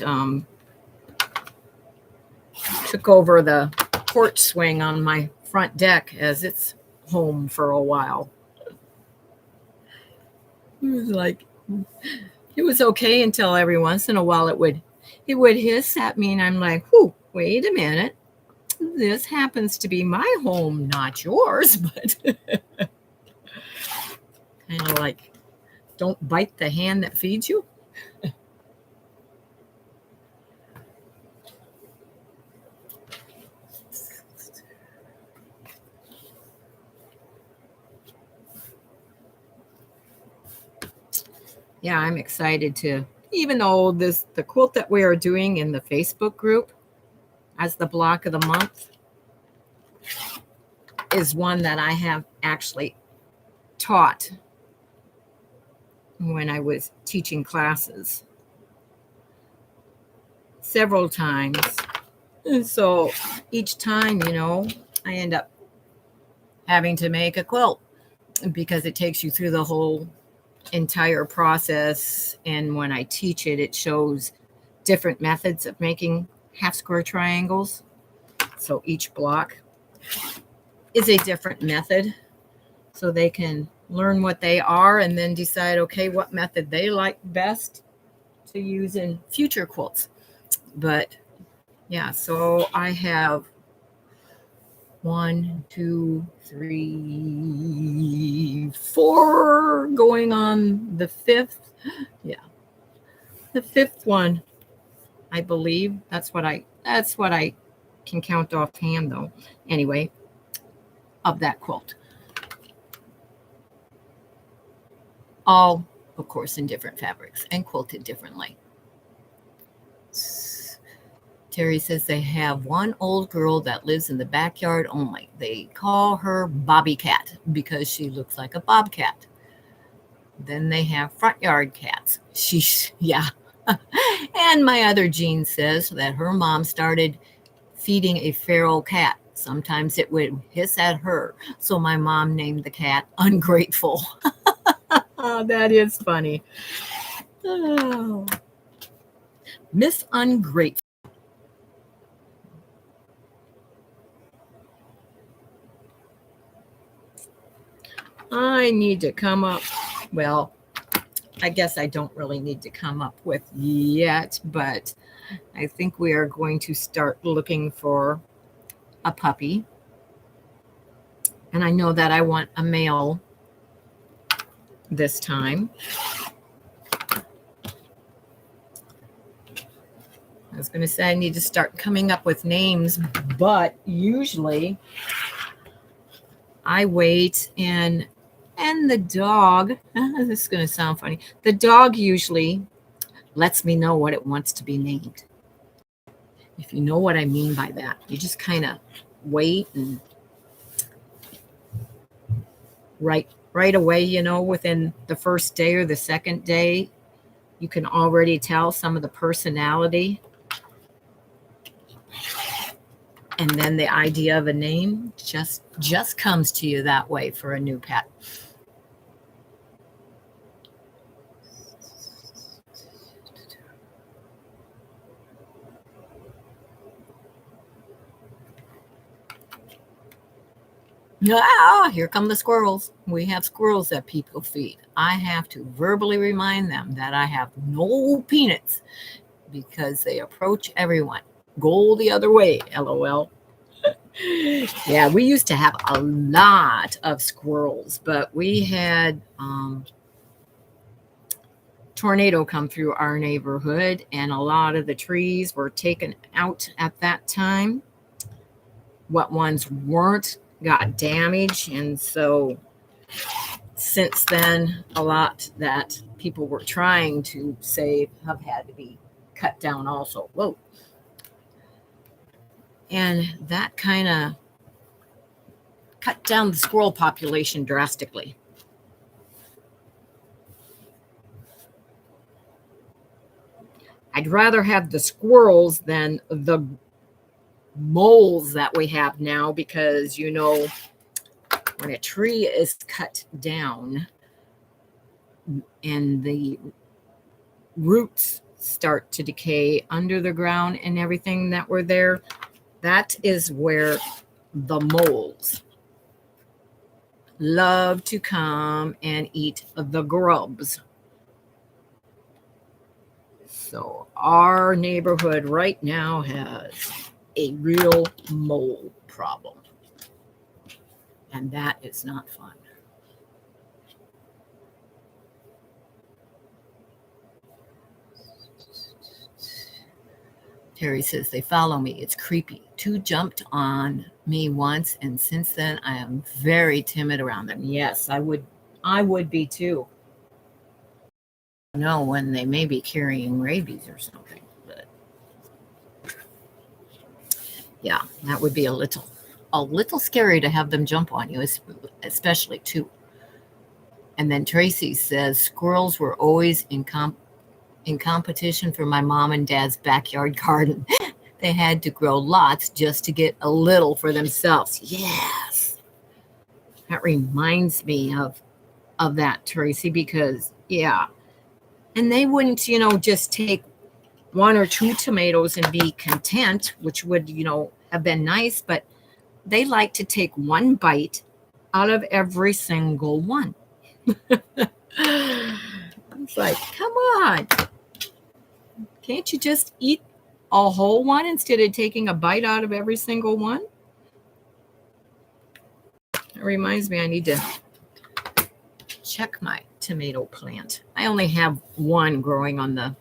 took over the porch swing on my front deck as its home for a while. It was like, it was okay until every once in a while it would hiss at me, and I'm like, whew, wait a minute. This happens to be my home, not yours. But kind of like, don't bite the hand that feeds you. Yeah, I'm excited to, even though the quilt that we are doing in the Facebook group as the block of the month is one that I have actually taught when I was teaching classes several times. And so each time, I end up having to make a quilt because it takes you through the whole entire process. And when I teach it, it shows different methods of making half square triangles. So each block is a different method, so they can learn what they are and then decide, okay, what method they like best to use in future quilts. But yeah, so I have 1, 2, 3, 4 going on the 5th. Yeah, the 5th one, I believe. That's what I can count offhand, though. Anyway, of that quilt. All, of course, in different fabrics and quilted differently. Terry says they have one old girl that lives in the backyard only. They call her Bobby Cat because she looks like a bobcat. Then they have front yard cats. Yeah. And my other Jean says that her mom started feeding a feral cat. Sometimes it would hiss at her. So my mom named the cat Ungrateful. Oh, that is funny. Oh. Miss Ungrateful. I need to come up. Well, I guess I don't really need to come up with yet, but I think we are going to start looking for a puppy. And I know that I want a male this time. I was going to say I need to start coming up with names, but usually I wait and the dog, this is going to sound funny, the dog usually lets me know what it wants to be named. If you know what I mean by that, you just kind of wait, and right away, within the first day or the second day, you can already tell some of the personality. And then the idea of a name just comes to you that way for a new pet. Ah, here come the squirrels. We have squirrels that people feed. I have to verbally remind them that I have no peanuts because they approach everyone. Go the other way, LOL. Yeah, we used to have a lot of squirrels, but we had tornado come through our neighborhood, and a lot of the trees were taken out at that time. What ones weren't got damaged, and so since then, a lot that people were trying to save have had to be cut down also. Whoa. And that kind of cut down the squirrel population drastically. I'd rather have the squirrels than the moles that we have now, because, you know, when a tree is cut down and the roots start to decay under the ground and everything that were there, that is where the moles love to come and eat the grubs. So our neighborhood right now has a real mole problem, and that is not fun. Terry says they follow me. It's creepy. Two jumped on me once, and since then I am very timid around them. Yes, I would be too. Know when they may be carrying rabies or something, but yeah, that would be a little scary to have them jump on you, especially too. And then Tracy says squirrels were always in competition for my mom and dad's backyard garden. They had to grow lots just to get a little for themselves. Yes. That reminds me of that, Tracy, because yeah. And they wouldn't, just take one or two tomatoes and be content, which would, have been nice, but they like to take one bite out of every single one. It's like, come on. Can't you just eat a whole one instead of taking a bite out of every single one? It reminds me I need to check my tomato plant. I only have one growing on the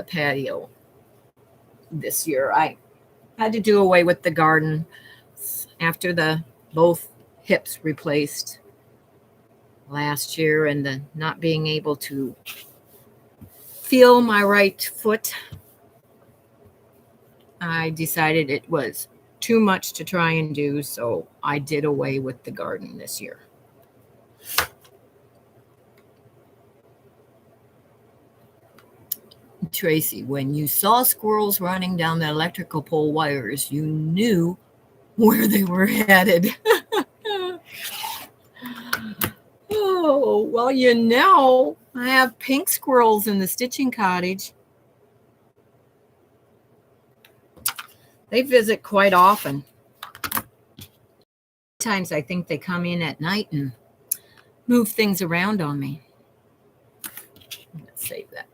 patio this year. I had to do away with the garden after the both hips replaced last year, and the not being able to feel my right foot. I decided it was too much to try and do, so I did away with the garden this year. Tracy, when you saw squirrels running down the electrical pole wires, you knew where they were headed. Oh, well, I have pink squirrels in the Stitching Cottage. They visit quite often. Sometimes I think they come in at night and move things around on me. Let's save that.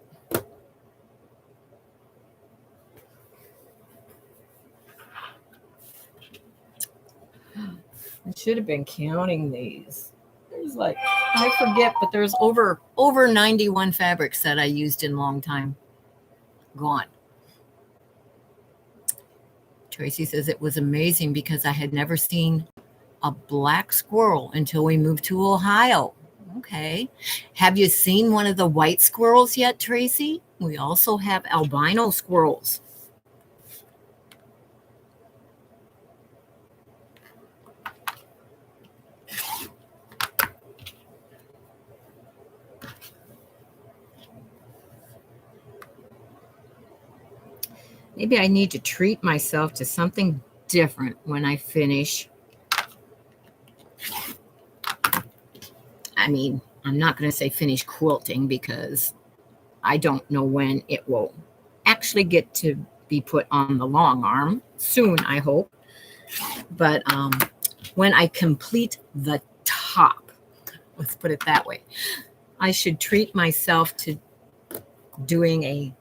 I should have been counting these. There's I forget, but there's over 91 fabrics that I used in a long time gone. Tracy says it was amazing because I had never seen a black squirrel until we moved to Ohio. Okay. Have you seen one of the white squirrels yet, Tracy? We also have albino squirrels. Maybe I need to treat myself to something different when I finish. I mean, I'm not going to say finish quilting because I don't know when it will actually get to be put on the long arm. Soon, I hope. But when I complete the top, let's put it that way, I should treat myself to doing a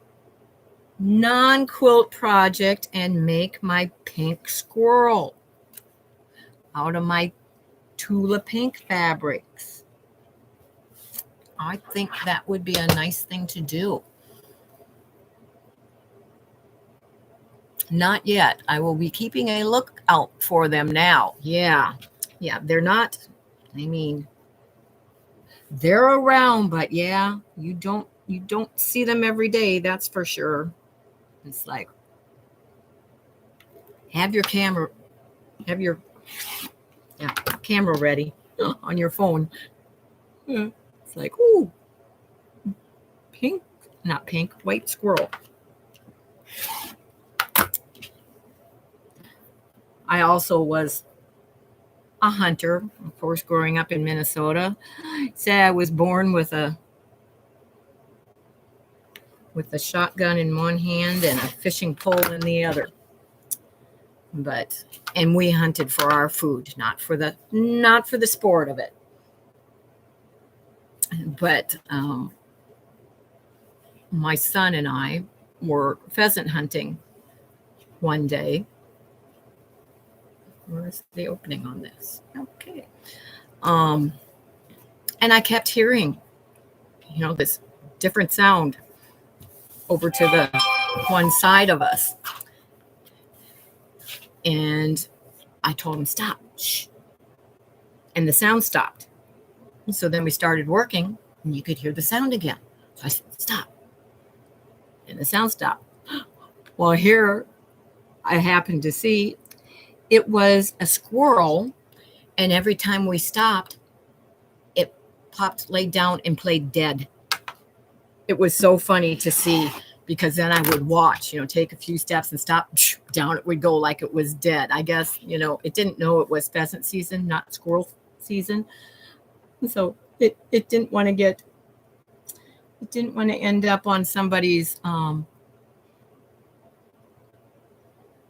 non-quilt project and make my pink squirrel out of my Tula pink fabrics. I think that would be a nice thing to do. Not yet. I will be keeping a lookout for them now. Yeah. Yeah, they're not, I mean, they're around, but yeah, you don't see them every day, that's for sure. It's like have your camera have your yeah, camera ready on your phone. Yeah. It's like, ooh, pink, not pink, white squirrel. I also was a hunter, of course, growing up in Minnesota. Say I was born with a shotgun in one hand and a fishing pole in the other. But and we hunted for our food, not for the sport of it. But my son and I were pheasant hunting one day. Where's the opening on this? Okay. Um, and I kept hearing, this different sound over to the one side of us. And I told him, stop. Shh. And the sound stopped. So then we started working, and you could hear the sound again. So I said, stop. And the sound stopped. Well, here I happened to see it was a squirrel, and every time we stopped, it popped, laid down, and played dead. It was so funny to see because then I would watch, take a few steps and stop, down it would go like it was dead. I guess, it didn't know it was pheasant season, not squirrel season. So it didn't want to end up on somebody's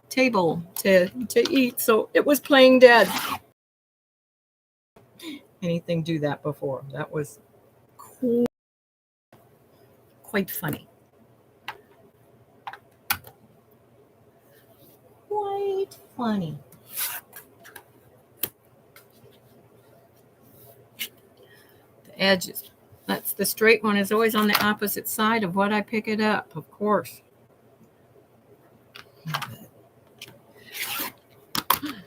table to eat. So it was playing dead. Anything do that before? That was quite funny. Quite funny. The edges. That's the straight one is always on the opposite side of what I pick it up, of course.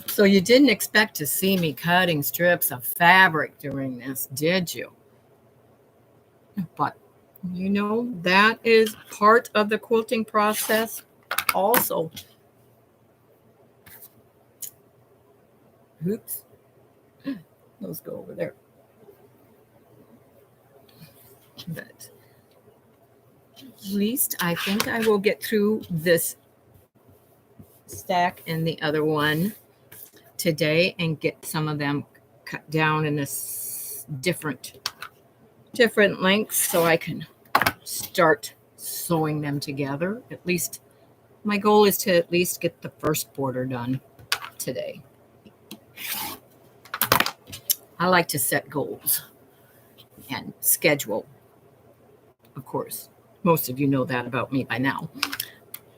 So you didn't expect to see me cutting strips of fabric during this, did you? But that is part of the quilting process also. Oops. Those go over there. But at least I think I will get through this stack and the other one today and get some of them cut down in this different lengths so I can start sewing them together. At least my goal is to at least get the first border done today. I like to set goals and schedule. Of course, most of you know that about me by now.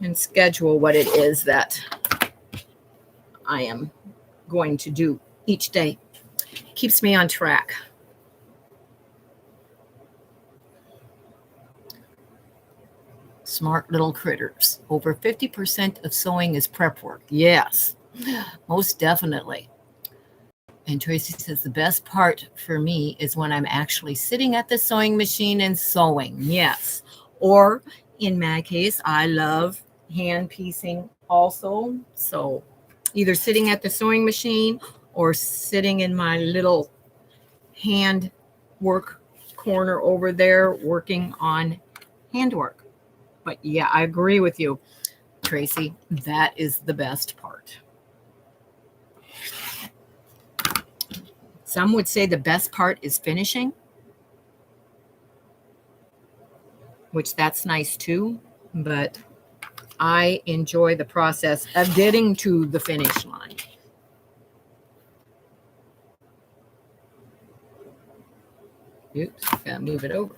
And schedule what it is that I am going to do each day. Keeps me on track. Smart little critters. Over 50% of sewing is prep work. Yes, most definitely. And Tracy says the best part for me is when I'm actually sitting at the sewing machine and sewing. Yes. Or in my case, I love hand piecing also. So either sitting at the sewing machine or sitting in my little hand work corner over there working on handwork. But yeah, I agree with you, Tracy. That is the best part. Some would say the best part is finishing, which that's nice too, but I enjoy the process of getting to the finish line. Oops, gotta move it over.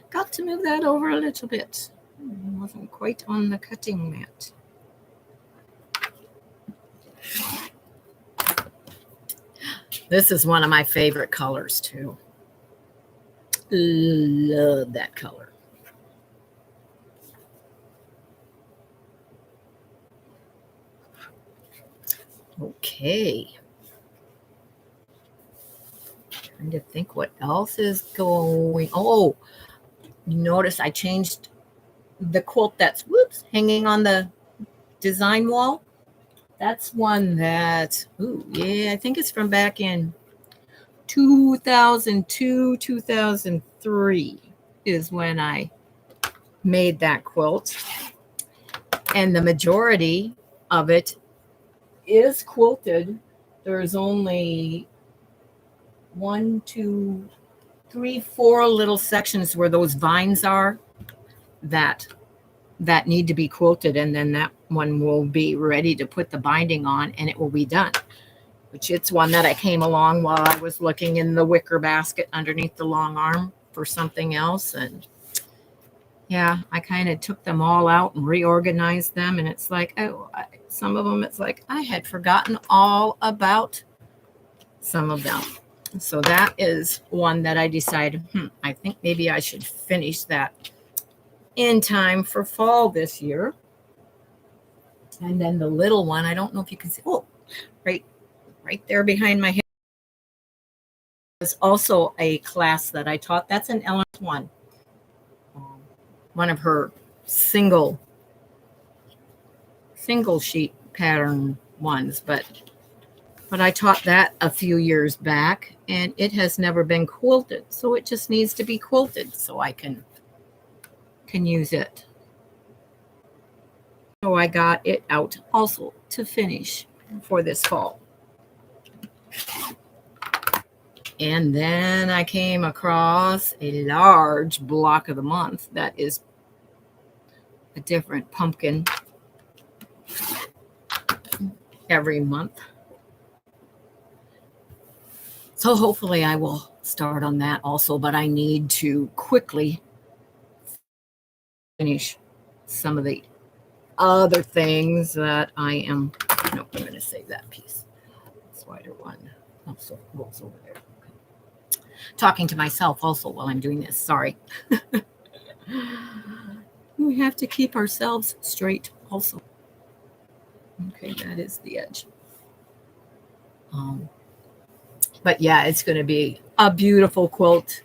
Got to move that over a little bit. It wasn't quite on the cutting mat. This is one of my favorite colors too. Love that color. Okay. Trying to think what else is going. Oh, notice I changed the quilt that's hanging on the design wall. That's one that, I think it's from back in 2002, 2003 is when I made that quilt. And the majority of it is quilted. There's only 1, 2, 3, 4 little sections where those vines are that need to be quilted, and then that one will be ready to put the binding on and it will be done. Which it's one that I came along while I was looking in the wicker basket underneath the long arm for something else. And yeah, I kind of took them all out and reorganized them. And it's like, some of them, it's like I had forgotten all about some of them. So that is one that I decided, I think maybe I should finish that in time for fall this year. And then the little one, I don't know if you can see, right there behind my head is also a class that I taught. That's an Ellen's one of her single sheet pattern ones, but I taught that a few years back, and it has never been quilted, so it just needs to be quilted so I can use it. So I got it out also to finish for this fall. And then I came across a large block of the month that is a different pumpkin every month. So hopefully I will start on that also, but I need to quickly finish some of the other things that I am, no, I'm going to save that piece. Slider one also rolls over there. Okay. Talking to myself also while I'm doing this, sorry. We have to keep ourselves straight also. Okay, that is the edge. But yeah, it's going to be a beautiful quilt.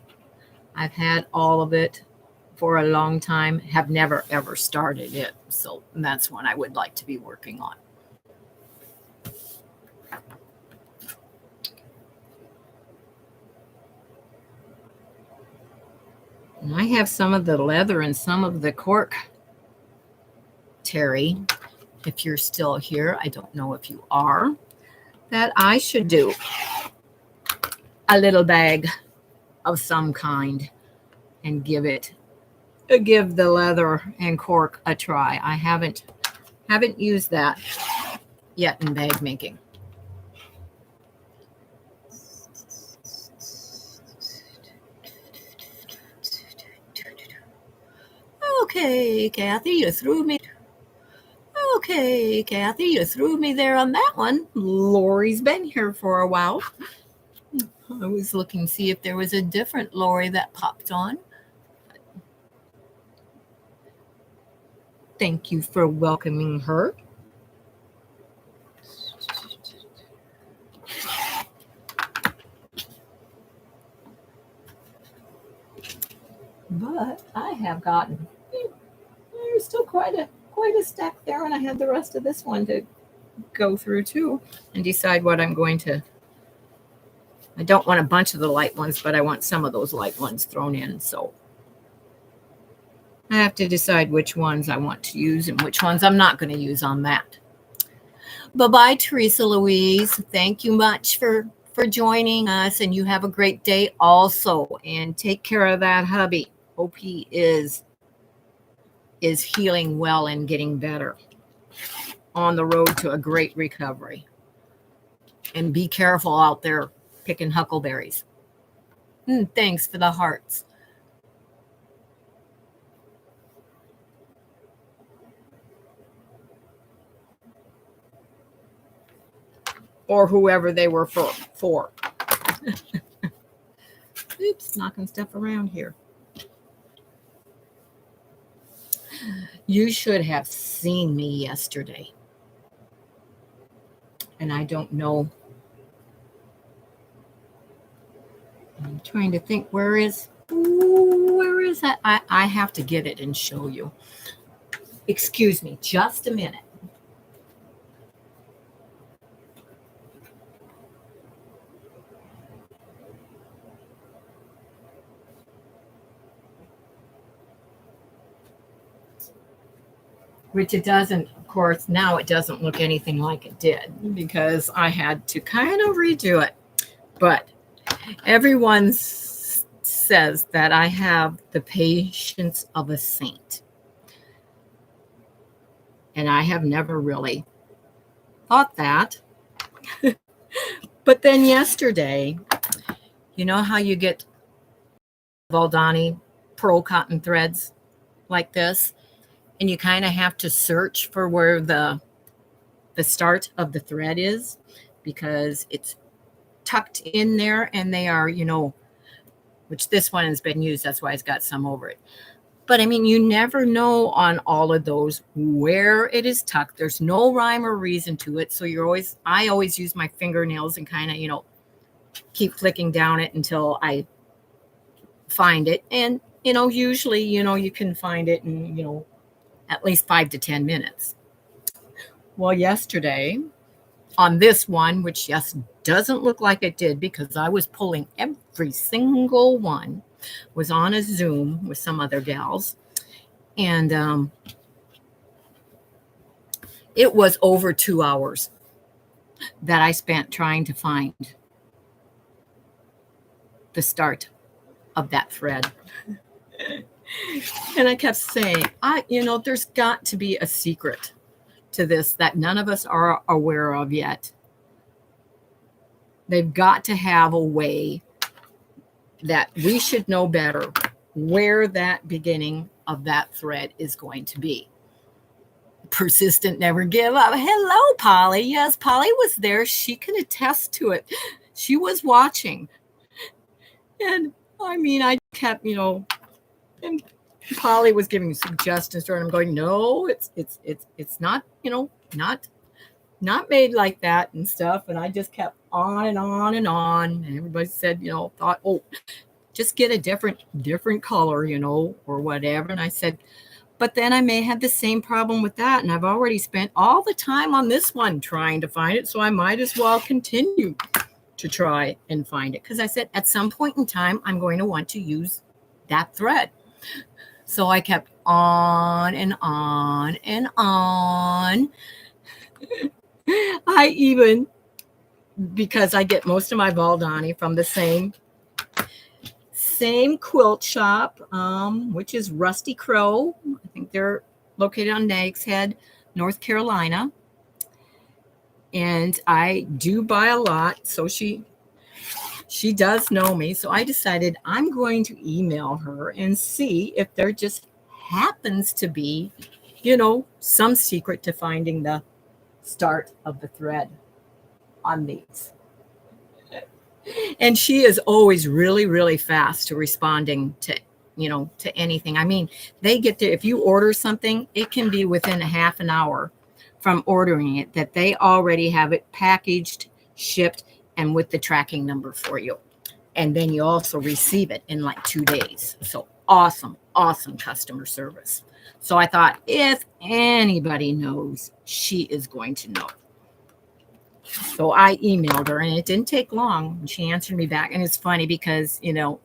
I've had all of it for a long time, have never ever started it. So that's one I would like to be working on. And I have some of the leather and some of the cork. Terry, if you're still here, I don't know if you are, that I should do a little bag of some kind and give the leather and cork a try. I haven't used that yet in bag making. Okay, Kathy, you threw me. Okay, Kathy, you threw me there on that one. Lori's been here for a while. I was looking to see if there was a different Lori that popped on. Thank you for welcoming her. But I have gotten, there's still quite a stack there, and I had the rest of this one to go through too and decide what I'm going to. I don't want a bunch of the light ones, but I want some of those light ones thrown in. So I have to decide which ones I want to use and which ones I'm not going to use on that. Bye-bye, Teresa Louise. Thank you much for joining us, and you have a great day also. And take care of that hubby. Hope he is healing well and getting better on the road to a great recovery. And be careful out there picking huckleberries. Thanks for the hearts. Or whoever they were for. Oops, knocking stuff around here. You should have seen me yesterday. And I don't know. I'm trying to think, where is that? I have to get it and show you. Excuse me, just a minute. Which it doesn't, of course, now it doesn't look anything like it did because I had to kind of redo it. But everyone says that I have the patience of a saint. And I have never really thought that. But then yesterday, you know how you get Valdani pearl cotton threads like this? And you kind of have to search for where the start of the thread is because it's tucked in there and they are, which this one has been used. That's why it's got some over it. But I mean, you never know on all of those where it is tucked. There's no rhyme or reason to it. So I always use my fingernails and kind of, keep flicking down it until I find it. And, usually, you can find it in, at least 5 to 10 minutes. Well, yesterday on this one, which doesn't look like it did because I was pulling every single one, was on a Zoom with some other gals. And it was over 2 hours that I spent trying to find the start of that thread. And I kept saying, there's got to be a secret to this that none of us are aware of yet. They've got to have a way that we should know better where that beginning of that thread is going to be. Persistent, never give up. Hello, Polly. Yes, Polly was there. She can attest to it. She was watching. And I mean, I kept, and Polly was giving suggestions to her, and I'm going, no, it's not, not made like that and stuff. And I just kept on and on and on. And everybody said, thought, oh, just get a different color, or whatever. And I said, but then I may have the same problem with that. And I've already spent all the time on this one trying to find it. So I might as well continue to try and find it. Because I said, at some point in time, I'm going to want to use that thread. So I kept on and on and on. I even, because I get most of my Valdani from the same quilt shop, which is Rusty Crow. I think they're located on Nags Head, North Carolina. And I do buy a lot. So she does know me. So I decided I'm going to email her and see if there just happens to be, some secret to finding the start of the thread on these. And she is always really, really fast to responding to, to anything. I mean, they get there. If you order something, it can be within a half an hour from ordering it that they already have it packaged, shipped, and with the tracking number for you. And then you also receive it in like 2 days. So awesome customer service. So I thought, if anybody knows, she is going to know. So I emailed her, and it didn't take long. She answered me back. And it's funny because,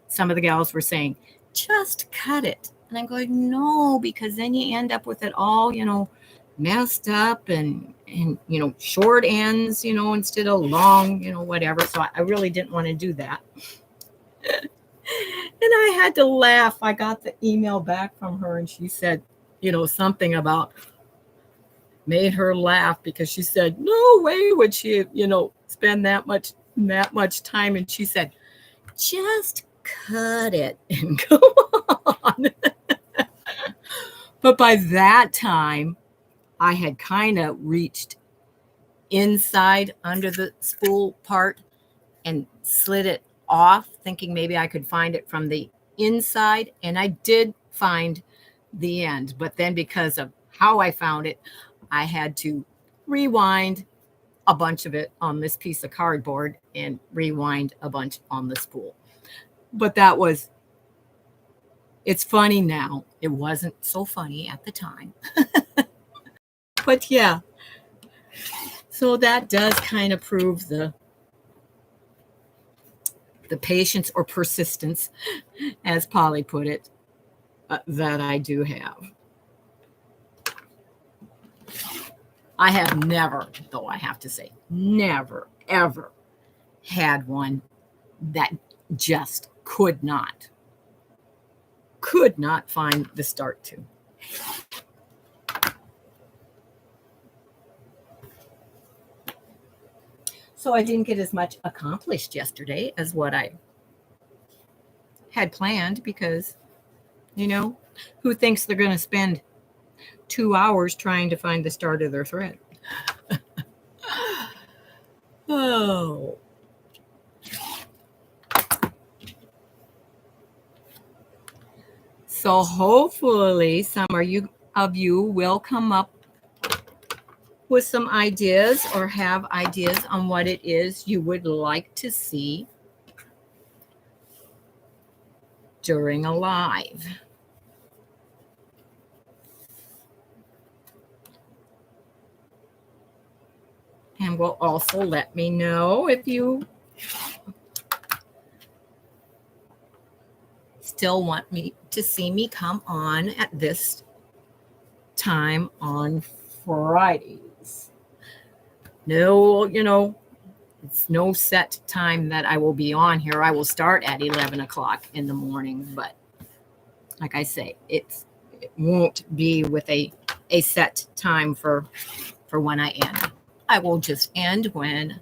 some of the gals were saying, just cut it. And I'm going, no, because then you end up with it all, messed up and short ends, instead of long, whatever. So I really didn't want to do that. And I had to laugh. I got the email back from her, and she said, something about, made her laugh because she said, no way would she, spend that much time. And she said, just cut it and go on. But by that time, I had kind of reached inside under the spool part and slid it off, thinking maybe I could find it from the inside, and I did find the end. But then because of how I found it, I had to rewind a bunch of it on this piece of cardboard and rewind a bunch on the spool. But it's funny now. It wasn't so funny at the time. But yeah, so that does kind of prove the patience or persistence, as Polly put it, that I do have. I have never, though I have to say, never, ever had one that just could not find the start to. So I didn't get as much accomplished yesterday as what I had planned because, who thinks they're going to spend 2 hours trying to find the start of their thread? Oh. So hopefully some of you will come up with some ideas or have ideas on what it is you would like to see during a live. And will also let me know if you still want me to see me come on at this time on Fridays. No, it's no set time that I will be on here. I will start at 11 o'clock in the morning, but like I say, it won't be with a set time for when I end. I will just end when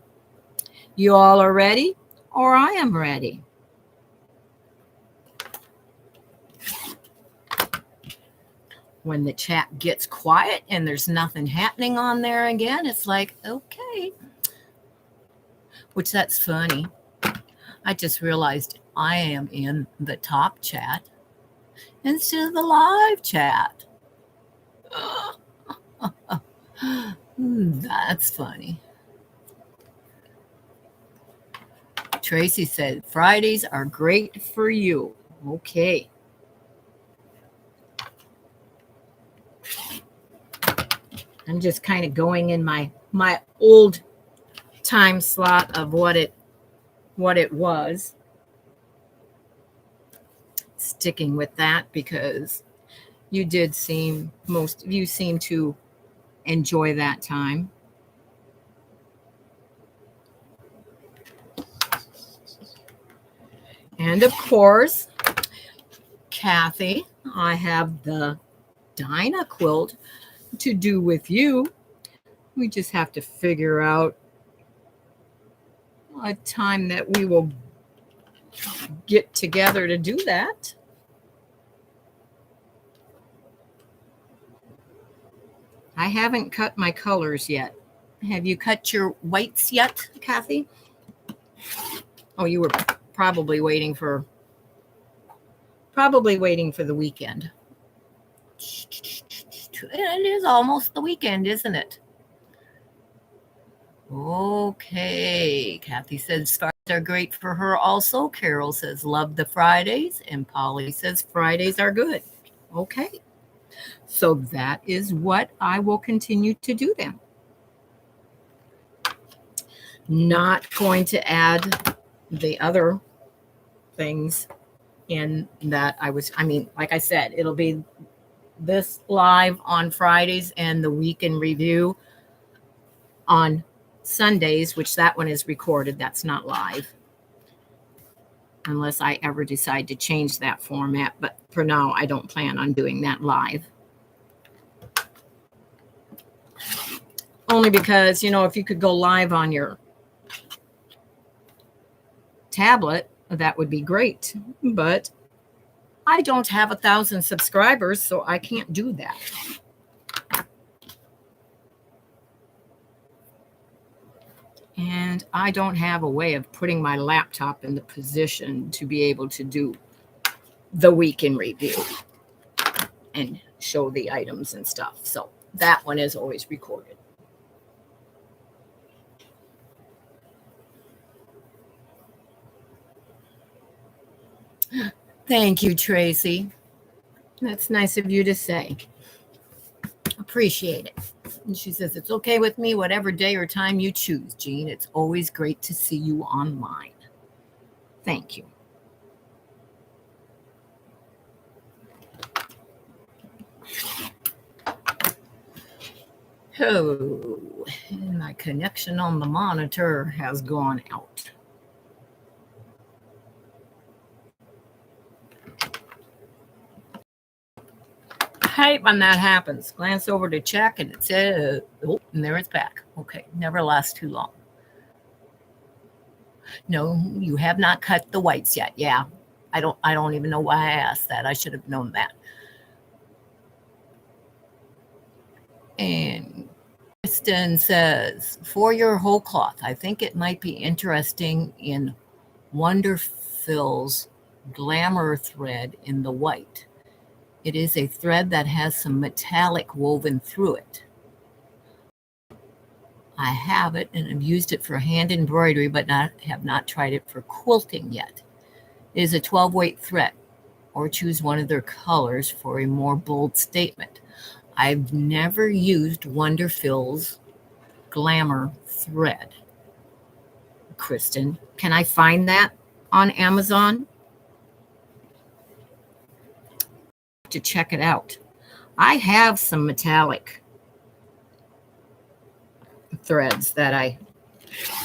you all are ready or I am ready. When the chat gets quiet and there's nothing happening on there again, it's like, okay. Which that's funny. I just realized I am in the top chat instead of the live chat. That's funny. Tracy said, Fridays are great for you. Okay. I'm just kind of going in my old time slot of what it was. Sticking with that because most of you seem to enjoy that time. And of course, Kathy, I have the Dinah quilt to do with you. We just have to figure out a time that we will get together to do that. I haven't cut my colors yet. Have you cut your whites yet, Kathy? Oh, you were probably waiting for the weekend. It is almost the weekend, isn't it? Okay. Kathy says Fridays are great for her also. Carol says love the Fridays. And Polly says Fridays are good. Okay. So that is what I will continue to do then. Not going to add the other things in that like I said, it'll be this live on Fridays and the week in review on Sundays, which that one is recorded. That's not live. Unless I ever decide to change that format. But for now, I don't plan on doing that live. Only because, if you could go live on your tablet, that would be great. But I don't have 1,000 subscribers, so I can't do that. And I don't have a way of putting my laptop in the position to be able to do the week in review and show the items and stuff. So that one is always recorded. Thank you, Tracy. That's nice of you to say. Appreciate it. And she says, it's okay with me, whatever day or time you choose, Jean. It's always great to see you online. Thank you. Oh, and my connection on the monitor has gone out. I hate when that happens. Glance over to check and it says, oh, and there it's back. Okay, never lasts too long. No, you have not cut the whites yet. Yeah, I don't even know why I asked that. I should have known that. And Kristen says, for your whole cloth, I think it might be interesting in Wonderfill's Glamour thread in the white. It is a thread that has some metallic woven through it. I have it and have used it for hand embroidery, but have not tried it for quilting yet. It is a 12-weight thread, or choose one of their colors for a more bold statement. I've never used Wonderfill's Glamour thread. Kristen, can I find that on Amazon? To check it out. I have some metallic threads that I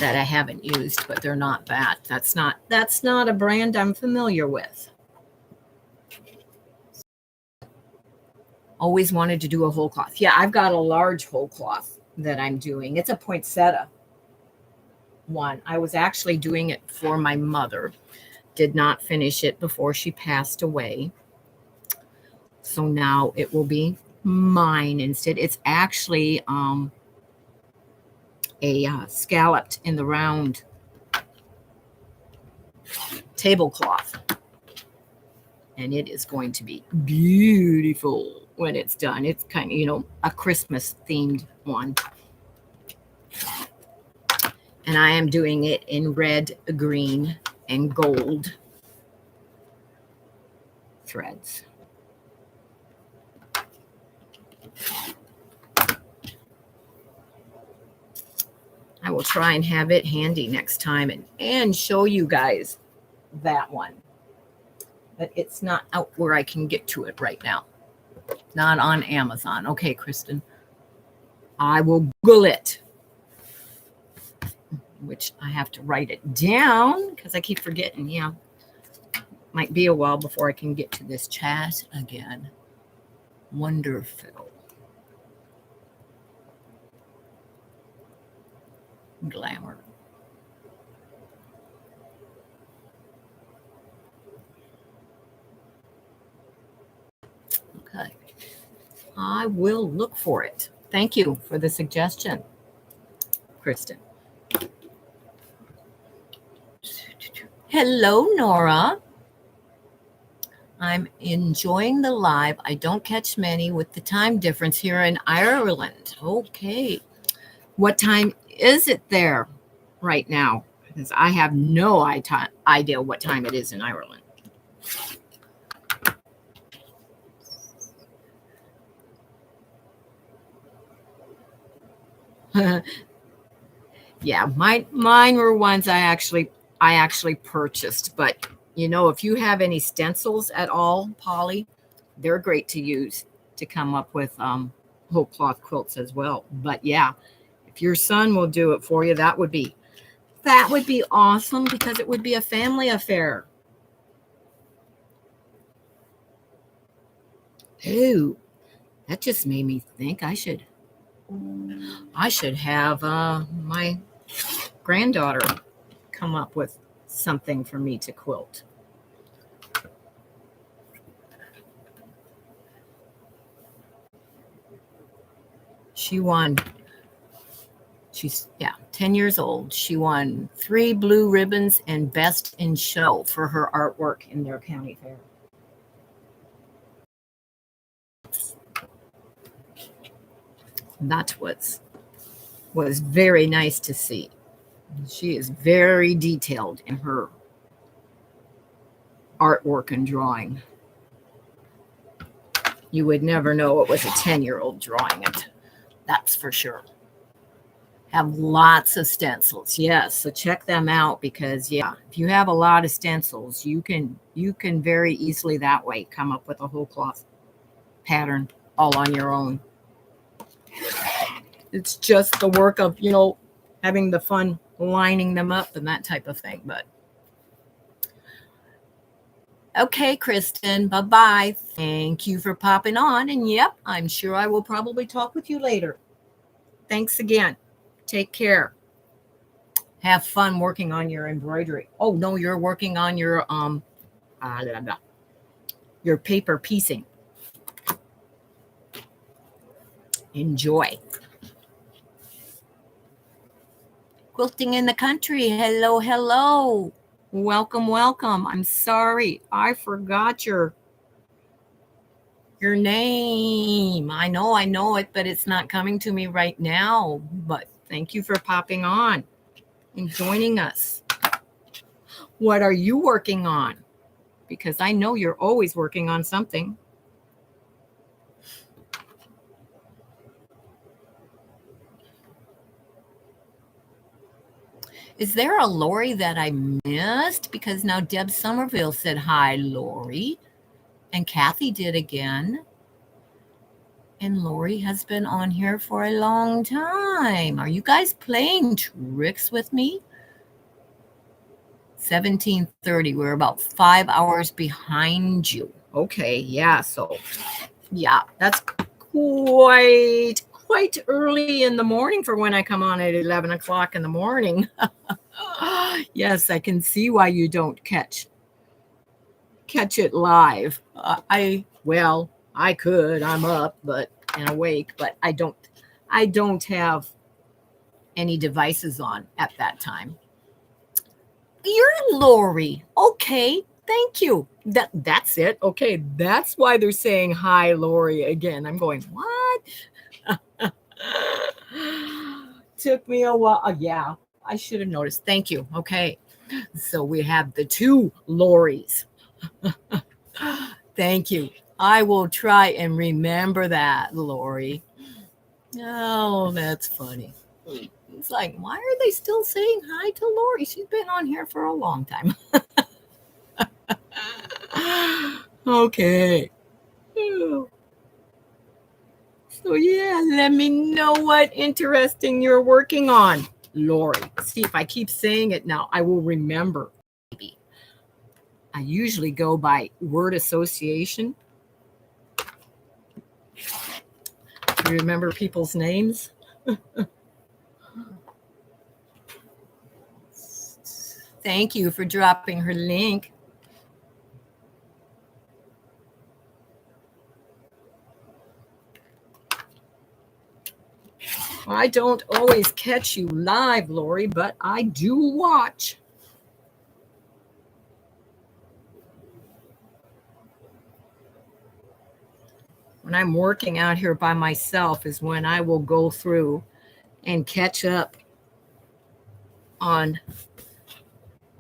haven't used, but they're not that. That's not a brand I'm familiar with. Always wanted to do a whole cloth. Yeah, I've got a large whole cloth that I'm doing. It's a poinsettia one. I was actually doing it for my mother. Did not finish it before she passed away. So now it will be mine instead. It's actually a scalloped in the round tablecloth. And it is going to be beautiful when it's done. It's kind of, a Christmas themed one. And I am doing it in red, green, and gold threads. I will try and have it handy next time and show you guys that one. But it's not out where I can get to it right now. Not on Amazon. Okay, Kristen. I will Google it. Which I have to write it down because I keep forgetting. Yeah. Might be a while before I can get to this chat again. Wonderful. Glamour. Okay. I will look for it. Thank you for the suggestion, Kristen. Hello, Nora. I'm enjoying the live. I don't catch many with the time difference here in Ireland. Okay. What time is it there right now? Because I have no idea what time it is in Ireland. Yeah, mine were ones I actually purchased, but if you have any stencils at all, Polly, they're great to use to come up with whole cloth quilts as well. But yeah, if your son will do it for you, that would be awesome because it would be a family affair. Ooh, that just made me think I should have my granddaughter come up with something for me to quilt. She won She's, 10 years old. She won 3 blue ribbons and Best in Show for her artwork in their county fair. That was very nice to see. She is very detailed in her artwork and drawing. You would never know it was a 10-year-old drawing it. That's for sure. Have lots of stencils. Yes, so check them out because if you have a lot of stencils, you can very easily that way come up with a whole cloth pattern all on your own. It's just the work of, having the fun lining them up and that type of thing. But okay, Kristen, bye-bye. Thank you for popping on. And I'm sure I will probably talk with you later. Thanks again. Take care. Have fun working on your embroidery. Oh, no, you're working on your paper piecing. Enjoy. Quilting in the Country. Hello, hello. Welcome, welcome. I'm sorry. I forgot your name. I know it, but it's not coming to me right now. But thank you for popping on and joining us. What are you working on? Because I know you're always working on something. Is there a Lori that I missed? Because now Deb Somerville said hi, Lori. And Kathy did again. And Lori has been on here for a long time. Are you guys playing tricks with me? 17:30. We're about 5 hours behind you. Okay, so that's quite early in the morning for when I come on at 11 o'clock in the morning. Yes, I can see why you don't catch it live. I could. I'm up and awake, but I don't have any devices on at that time. You're Lori. Okay, thank you. That's it. Okay, that's why they're saying hi, Lori, again. I'm going, what? Took me a while. I should have noticed. Thank you. Okay, so we have the 2 Loris. Thank you. I will try and remember that, Lori. Oh, that's funny. It's like, why are they still saying hi to Lori? She's been on here for a long time. Okay. So let me know what interesting you're working on, Lori. See, if I keep saying it now, I will remember. Maybe. I usually go by word association. Do you remember people's names? Thank you for dropping her link. I don't always catch you live, Lori, but I do watch. When I'm working out here by myself is when I will go through and catch up on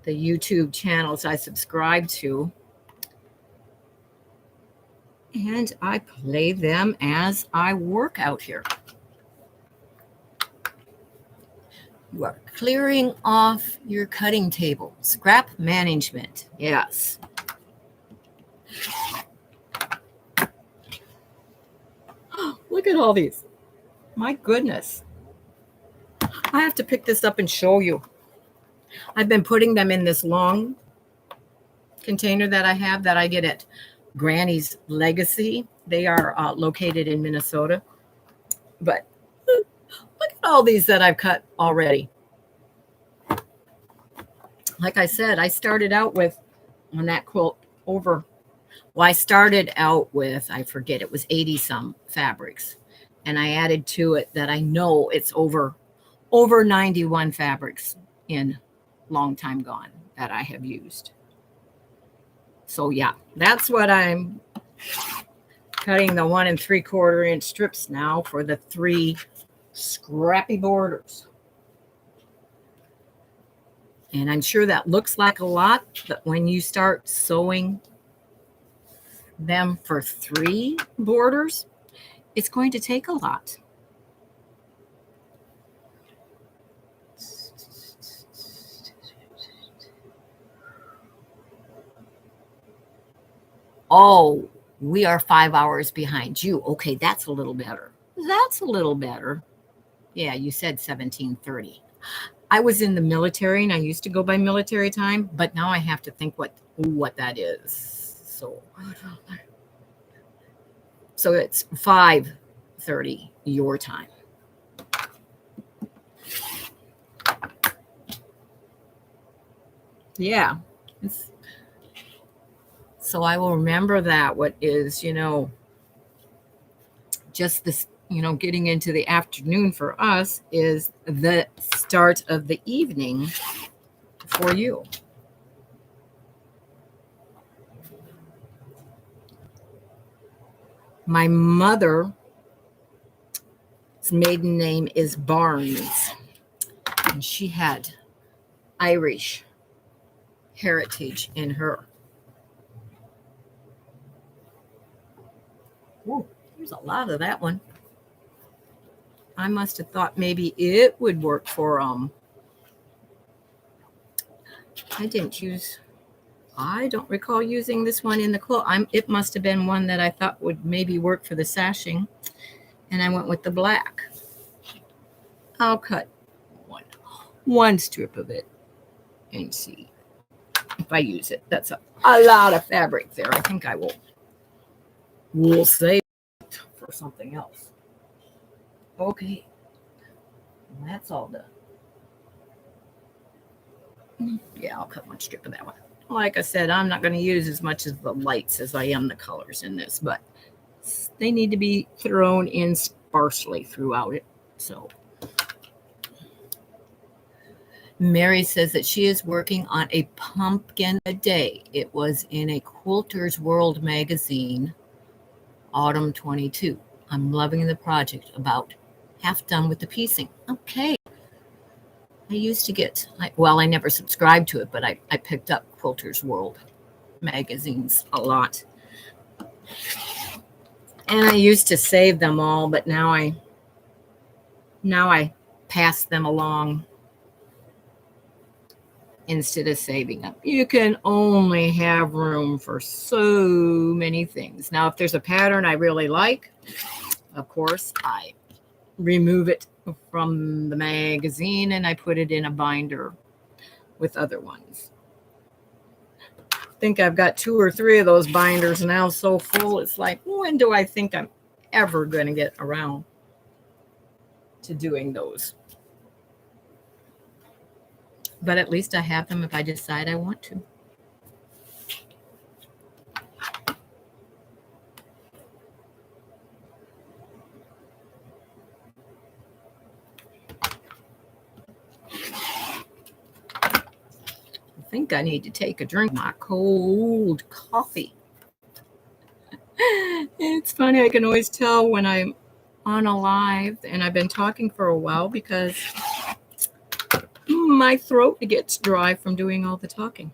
the YouTube channels I subscribe to. And I play them as I work out here. You are clearing off your cutting table. Scrap management. Yes. Look at all these. My goodness. I have to pick this up and show you. I've been putting them in this long container that I have that I get at Granny's Legacy. They are located in Minnesota. But look at all these that I've cut already. Like I said, I started out with, on that quilt, I started out with, I forget, it was 80 some fabrics. And I added to it that I know it's over over 91 fabrics in long time gone that I have used. So yeah, that's what I'm cutting, the 1 3/4 inch strips now for the 3 scrappy borders. And I'm sure that looks like a lot, but when you start sewing them for 3 borders, it's going to take a lot. Oh, we are 5 hours behind you. Okay, that's a little better. That's a little better. Yeah, you said 17:30. I was in the military and I used to go by military time, but now I have to think what that is. So it's 5:30 your time. Yeah. So I will remember that. What is, just this, getting into the afternoon for us is the start of the evening for you. My mother's maiden name is Barnes, and she had Irish heritage in her. Ooh, there's a lot of that one. I must have thought maybe it would work for I don't recall using this one in the quilt. It must have been one that I thought would maybe work for the sashing, and I went with the black. I'll cut one strip of it and see if I use it. That's a lot of fabric there. I think I will save it for something else. Okay, that's all done. Yeah, I'll cut one strip of that one. Like I said, I'm not going to use as much of the lights as I am the colors in this, but they need to be thrown in sparsely throughout it. So Mary says that she is working on a pumpkin a day. It was in a Quilter's World magazine, autumn 22. I'm loving the project, about half done with the piecing. Okay. I used to get, I never subscribed to it, but I picked up Quilter's World magazines a lot. And I used to save them all, but now I pass them along instead of saving them. You can only have room for so many things. Now, if there's a pattern I really like, of course, I remove it from the magazine and I put it in a binder with other ones. I think I've got 2 or 3 of those binders now so full. It's like, when do I think I'm ever going to get around to doing those? But at least I have them if I decide I want to. I think I need to take a drink of my cold coffee. It's funny, I can always tell when I'm on a live and I've been talking for a while because my throat gets dry from doing all the talking.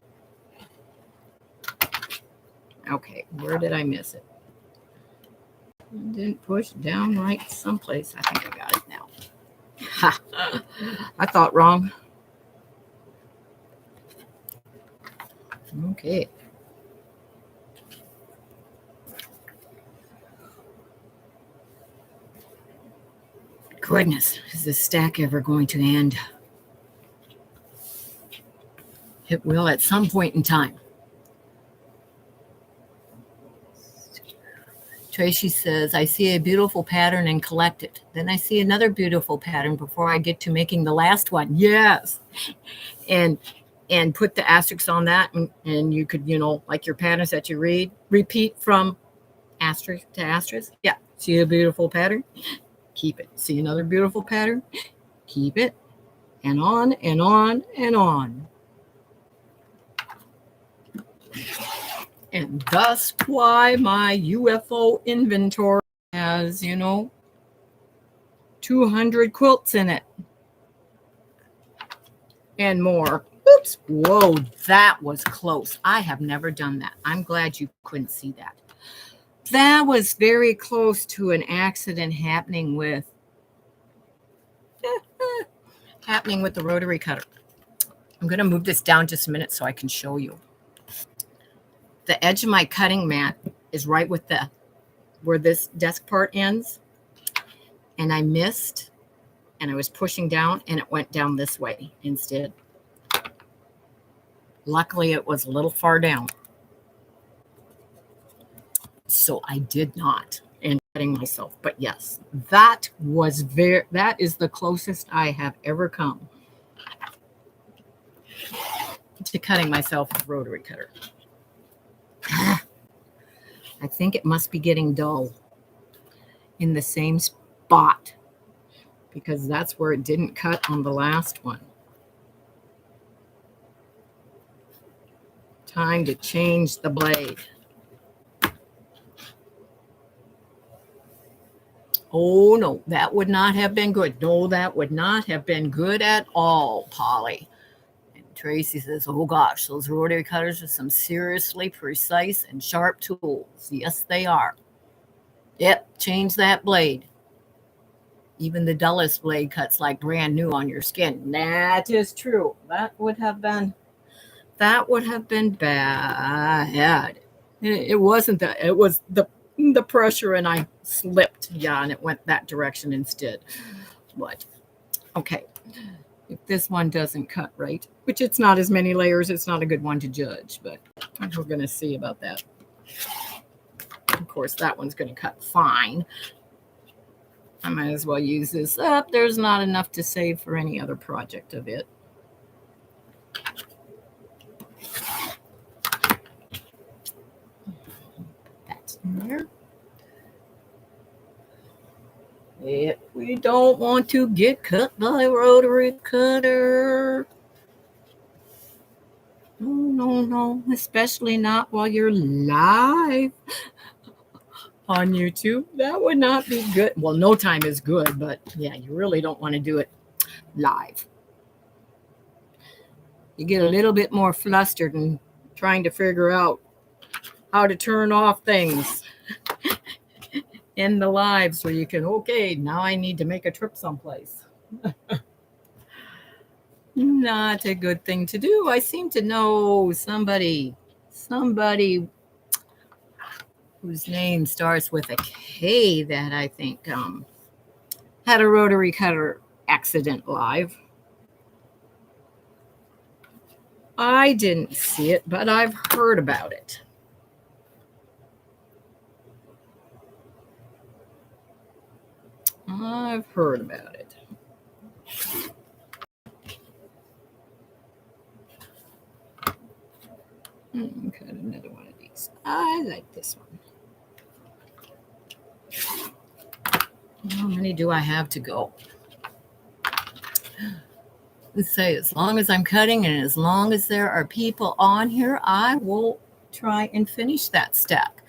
Okay, where did I miss it? Didn't push down right someplace. I think I got it now. Ha! I thought wrong. Okay. Goodness, is this stack ever going to end? It will at some point in time. Tracy says, I see a beautiful pattern and collect it. Then I see another beautiful pattern before I get to making the last one. Yes. And put the asterisks on that. And you could, like your patterns that you read, repeat from asterisk to asterisk. Yeah. See a beautiful pattern? Keep it. See another beautiful pattern? Keep it. and on and on and on. And that's why my UFO inventory has, 200 quilts in it and more. Oops. Whoa, that was close. I have never done that. I'm glad you couldn't see that. That was very close to an accident happening with the rotary cutter. I'm going to move this down just a minute so I can show you. The edge of my cutting mat is right with where this desk part ends, and I missed, and I was pushing down, and it went down this way instead. Luckily, it was a little far down, so I did not end up cutting myself. But yes, that is the closest I have ever come to cutting myself with a rotary cutter. I think it must be getting dull in the same spot because that's where it didn't cut on the last one. Time to change the blade. Oh, no, that would not have been good. No, that would not have been good at all, Polly. And Tracy says, oh, gosh, those rotary cutters are some seriously precise and sharp tools. Yes, they are. Yep, change that blade. Even the dullest blade cuts like brand new on your skin. That is true. That would have been bad. It wasn't that. It was the pressure, and I slipped. Yeah, and it went that direction instead. But okay, if this one doesn't cut right, which it's not as many layers, it's not a good one to judge. But we're going to see about that. Of course, that one's going to cut fine. I might as well use this up. There's not enough to save for any other project of it. That's in there. If we don't want to get cut by a rotary cutter. No, especially not while you're live on YouTube. That would not be good. Well, no time is good, but yeah, you really don't want to do it live. You get a little bit more flustered and trying to figure out how to turn off things in the live so you can, okay, now I need to make a trip someplace. Not a good thing to do. I seem to know somebody whose name starts with a K that I think had a rotary cutter accident live. I didn't see it, but I've heard about it. I've heard about it. Cut another one of these. I like this one. How many do I have to go? Let's say as long as I'm cutting and as long as there are people on here, I will try and finish that stack.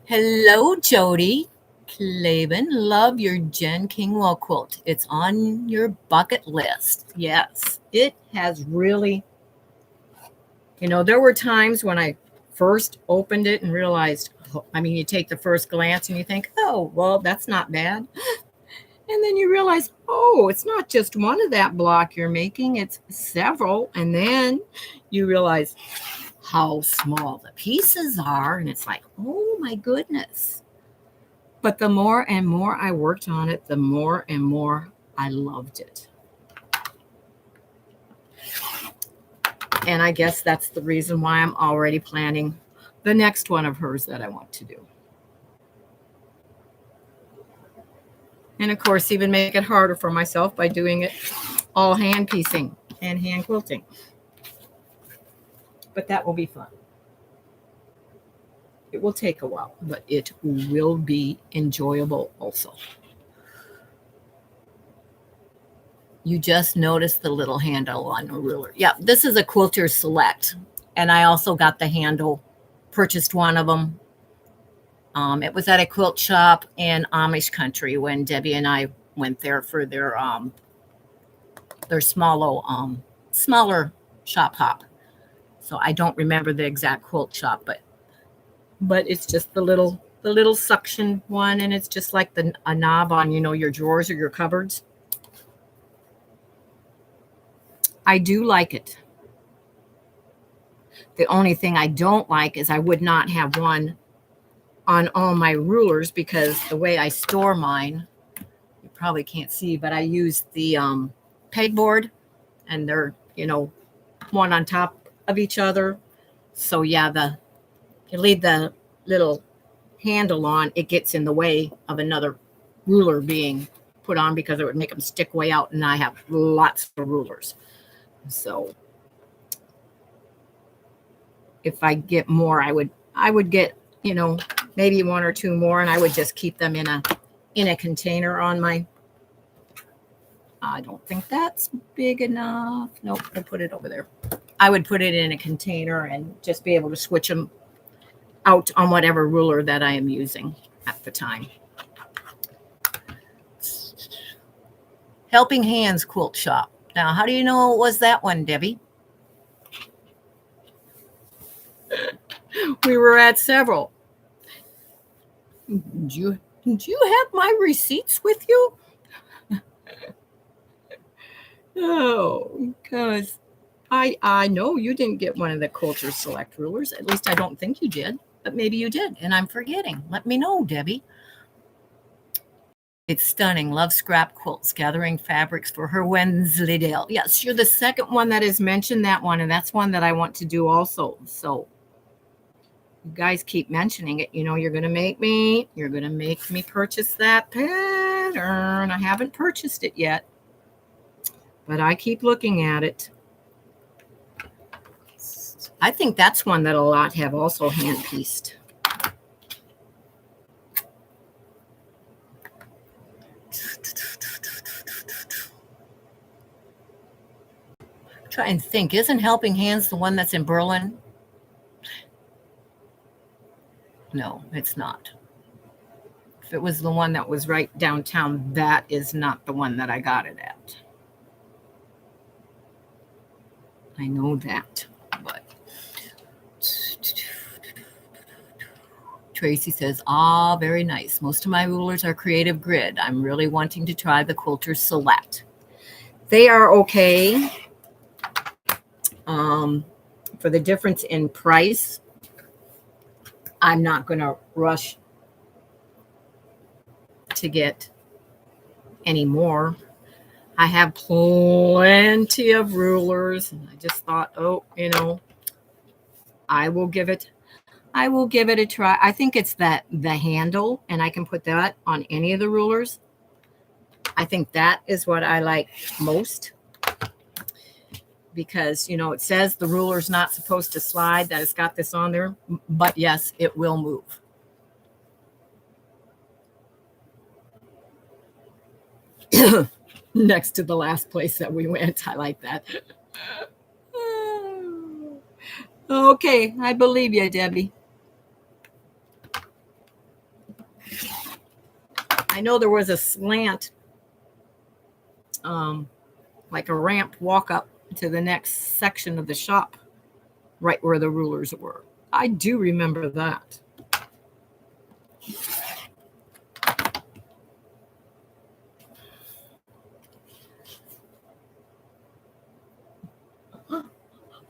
Hello, Jody. Claven, love your Jen Kingwell quilt. It's on your bucket list. Yes, it has really, there were times when I first opened it and realized, you take the first glance and you think, oh, well, that's not bad. And then you realize, oh, it's not just one of that block you're making, it's several. And then you realize how small the pieces are. And it's like, oh, my goodness. But the more and more I worked on it, the more and more I loved it. And I guess that's the reason why I'm already planning the next one of hers that I want to do. And of course, even make it harder for myself by doing it all hand piecing and hand quilting. But that will be fun. It will take a while, but it will be enjoyable also. You just notice the little handle on the ruler. Yeah, this is a Quilter Select. And I also got the handle, purchased one of them. It was at a quilt shop in Amish country when Debbie and I went there for their smaller shop hop. So I don't remember the exact quilt shop, but it's just the little suction one, and it's just like a knob on your drawers or your cupboards. I do like it. The only thing I don't like is I would not have one on all my rulers because the way I store mine, you probably can't see, but I use the pegboard, and they're one on top of each other. So yeah, you leave the little handle on, it gets in the way of another ruler being put on because it would make them stick way out, and I have lots of rulers. So if I get more, I would get maybe one or two more, and I would just keep them in a container on my. I don't think that's big enough. Nope, I put it over there. I would put it in a container and just be able to switch them out on whatever ruler that I am using at the time. Helping Hands Quilt Shop. Now, how do you know it was that one, Debbie? We were at several. Do you have my receipts with you? No, because I know you didn't get one of the Quilter Select rulers. At least I don't think you did, but maybe you did, and I'm forgetting. Let me know, Debbie. It's stunning. Love scrap quilts, gathering fabrics for her Wensleydale. Yes, you're the second one that has mentioned that one, and that's one that I want to do also. So you guys keep mentioning it. You're going to make me purchase that pattern. I haven't purchased it yet, but I keep looking at it. I think that's one that a lot have also hand-pieced. Try and think. Isn't Helping Hands the one that's in Berlin? No, it's not. If it was the one that was right downtown, that is not the one that I got it at. I know that, but Tracy says, very nice. Most of my rulers are Creative Grid. I'm really wanting to try the Quilter Select. They are okay. For the difference in price, I'm not going to rush to get any more. I have plenty of rulers, and I just thought, I will give it a try. I think it's the handle, and I can put that on any of the rulers. I think that is what I like most because, it says the ruler's not supposed to slide, that it's got this on there, but yes, it will move. Next to the last place that we went. I like that. Okay, I believe you, Debbie. I know there was a slant, like a ramp walk up to the next section of the shop, right where the rulers were. I do remember that.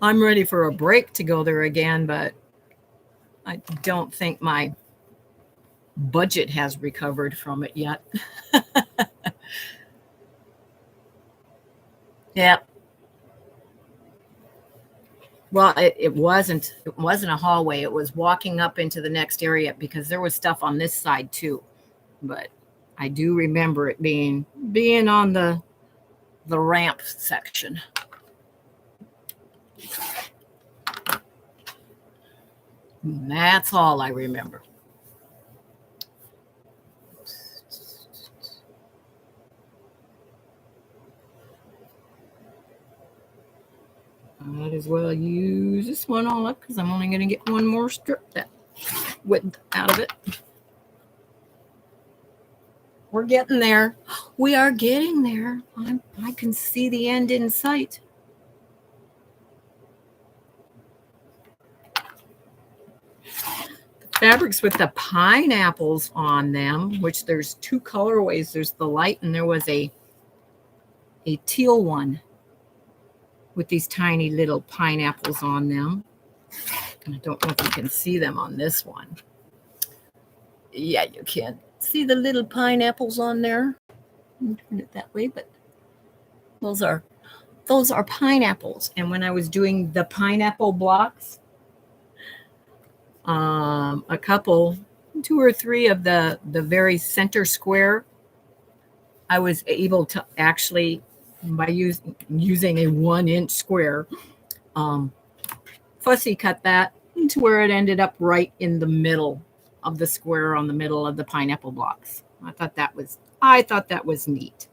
I'm ready for a break to go there again, but I don't think my budget has recovered from it yet. Yeah. Well, it wasn't a hallway. It was walking up into the next area because there was stuff on this side too. But I do remember it being on the ramp section. And that's all I remember. Might as well use this one all up because I'm only going to get one more strip that width out of it. We're getting there. We are getting there. I can see the end in sight. Fabrics with the pineapples on them, which there's two colorways. There's the light and there was a teal one with these tiny little pineapples on them. I don't know if you can see them on this one. Yeah, you can. See the little pineapples on there? Turn it that way, but those are pineapples. And when I was doing the pineapple blocks, a couple, 2 or 3 of the very center square, I was able to actually, by using a 1-inch square, fussy cut that to where it ended up right in the middle of the square on the middle of the pineapple blocks. I thought that was neat.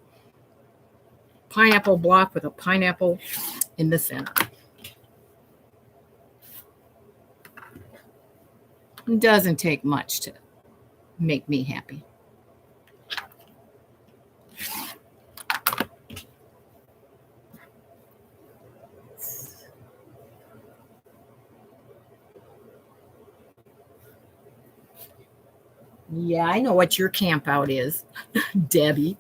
Pineapple block with a pineapple in the center. It doesn't take much to make me happy. Yeah, I know what your camp out is, Debbie.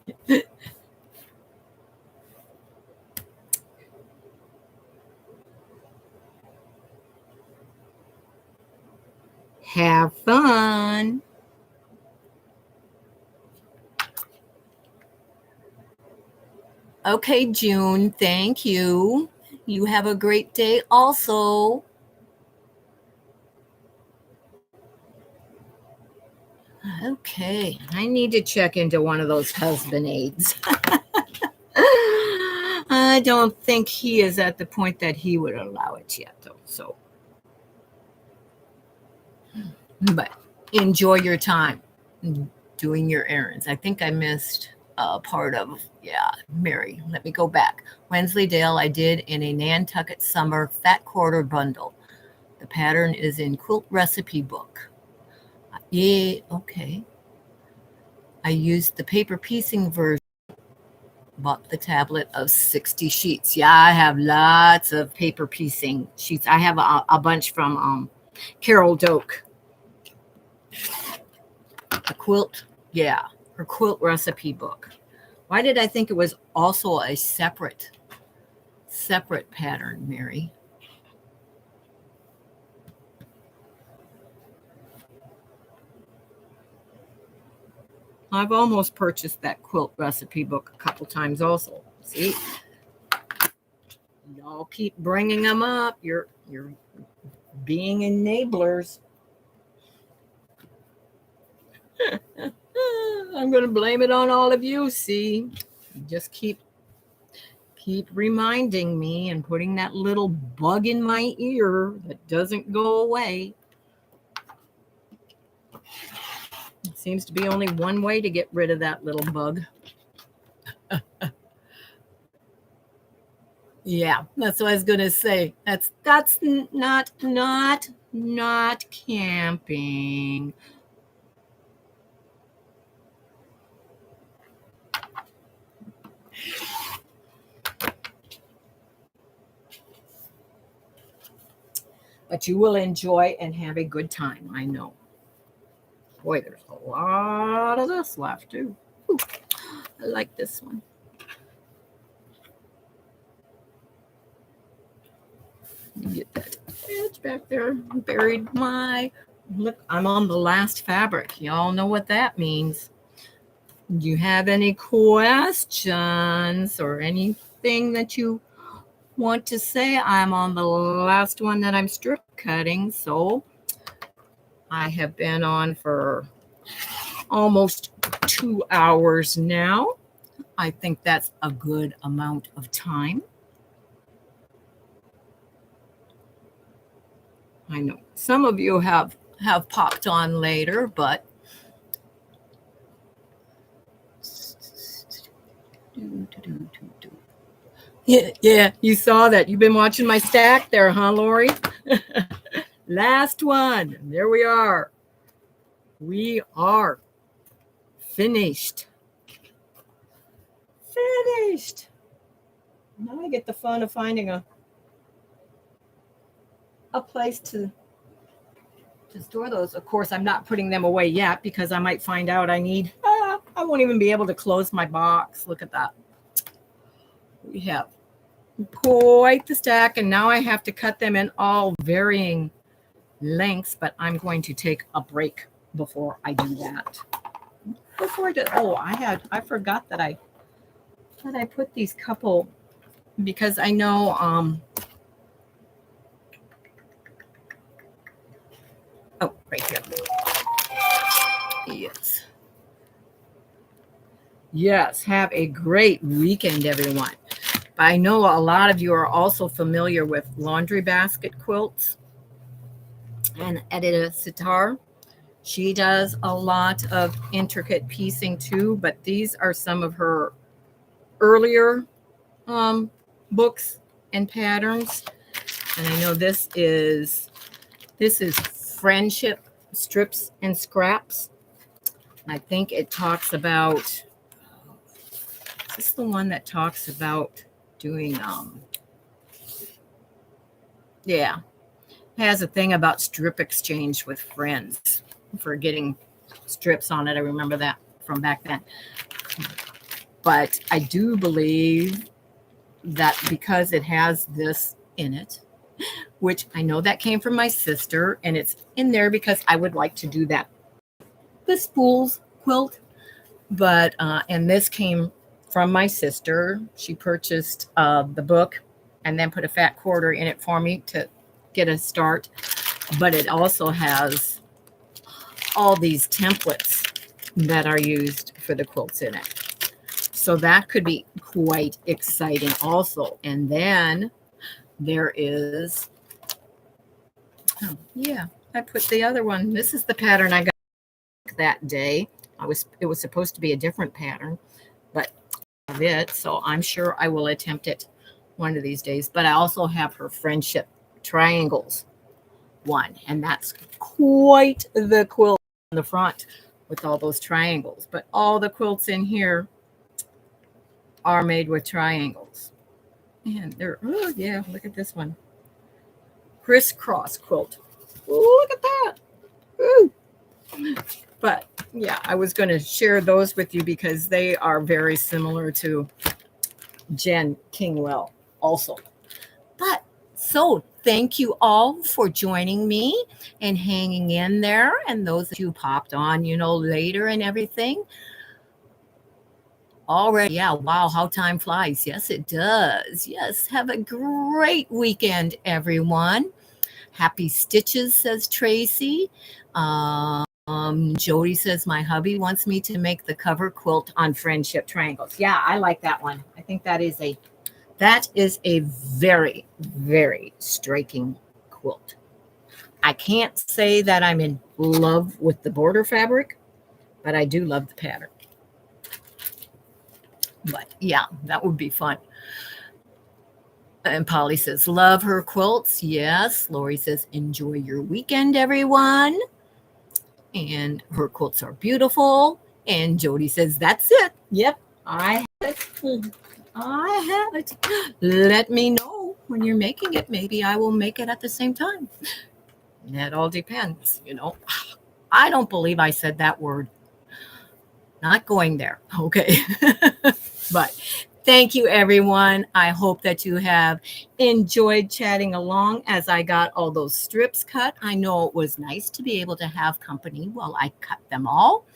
Have fun. Okay, June, thank you. You have a great day also. Okay, I need to check into one of those husband aids. I don't think he is at the point that he would allow it yet, though. So, but enjoy your time doing your errands. I think I missed part of, Mary. Let me go back. Wensleydale, I did in a Nantucket Summer Fat Quarter bundle. The pattern is in Quilt Recipe Book. Yeah, okay. I used the paper piecing version. Bought the tablet of 60 sheets. Yeah, I have lots of paper piecing sheets. I have a bunch from Carol Doak. The quilt, yeah, her quilt recipe book. Why did I think it was also a separate pattern, Mary? I've almost purchased that quilt recipe book a couple times also. See? Y'all keep bringing them up. You're being enablers. I'm going to blame it on all of you. See? Just keep reminding me and putting that little bug in my ear that doesn't go away. It seems to be only one way to get rid of that little bug. Yeah, that's what I was gonna say. That's not camping. But you will enjoy and have a good time, I know. Boy, there's a lot of this left too. Ooh, I like this one. Get that edge back there. Buried my, look, I'm on the last fabric. Y'all know what that means. Do you have any questions or anything that you want to say? I'm on the last one that I'm strip cutting, so I have been on for almost 2 hours now. I think that's a good amount of time. I know some of you have popped on later, but Yeah, you saw that. You've been watching my stack there, huh, Lori? Last one. There we are. We are finished. Finished. Now I get the fun of finding a place to store those. Of course, I'm not putting them away yet because I might find out I won't even be able to close my box. Look at that. We have quite the stack, and now I have to cut them in all varying lengths, but I'm going to take a break before I do that. Before I do, I forgot that I put these couple, because I know right here. Yes, have a great weekend, everyone. I know a lot of you are also familiar with laundry basket quilts, and Edita Sitar. She does a lot of intricate piecing too, but these are some of her earlier books and patterns. And I know this is Friendship Strips and Scraps. I think it talks about, is this the one that talks about doing yeah, has a thing about strip exchange with friends for getting strips on it. I remember that from back then. But I do believe that because it has this in it, which I know that came from my sister, and it's in there because I would like to do that, the spools quilt. But and this came from my sister. She purchased the book and then put a fat quarter in it for me to get a start. But it also has all these templates that are used for the quilts in it. So that could be quite exciting also. And then there is, oh, yeah, I put the other one. This is the pattern I got that day. It was supposed to be a different pattern, but of it. So I'm sure I will attempt it one of these days. But I also have her Friendship Triangles one, and that's quite the quilt on the front with all those triangles. But all the quilts in here are made with triangles. And they're, oh yeah, look at this one. Crisscross quilt. Look at that. Ooh. But yeah, I was going to share those with you because they are very similar to Jen Kingwell also. But so thank you all for joining me and hanging in there. And those that you popped on, later and everything. Already, yeah, wow, how time flies. Yes, it does. Yes, have a great weekend, everyone. Happy stitches, says Tracy. Jody says, my hubby wants me to make the cover quilt on Friendship Triangles. Yeah, I like that one. I think that is a very, very striking quilt. I can't say that I'm in love with the border fabric, but I do love the pattern. But yeah, that would be fun. And Polly says, love her quilts. Yes. Lori says, enjoy your weekend, everyone. And her quilts are beautiful. And Jody says, that's it. Yep, I have it. I have it. Let me know when you're making it. Maybe I will make it at the same time. That all depends, I don't believe I said that word. Not going there. Okay. But thank you, everyone. I hope that you have enjoyed chatting along as I got all those strips cut. I know it was nice to be able to have company while I cut them all.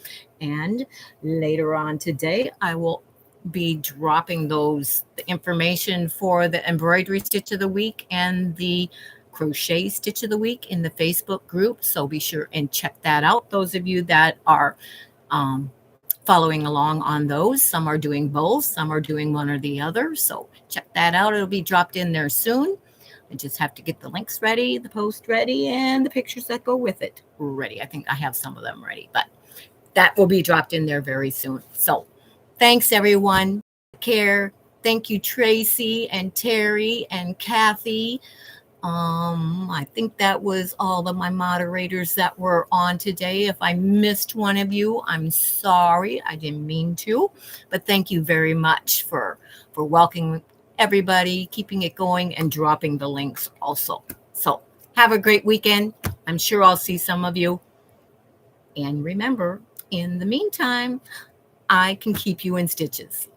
And later on today, I will be dropping the information for the embroidery stitch of the week and the crochet stitch of the week in the Facebook group. So be sure and check that out. Those of you that are following along on those. Some are doing both. Some are doing one or the other. So check that out. It'll be dropped in there soon. I just have to get the links ready, the post ready, and the pictures that go with it ready. I think I have some of them ready, but that will be dropped in there very soon. So thanks, everyone. Take care. Thank you, Tracy and Terry and Kathy. I think that was all of my moderators that were on today. If I missed one of you, I'm sorry. I didn't mean to, but thank you very much for welcoming everybody, keeping it going, and dropping the links also. So have a great weekend. I'm sure I'll see some of you. And remember, in the meantime, I can keep you in stitches.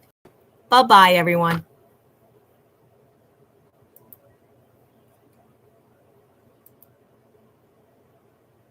Bye-bye, everyone.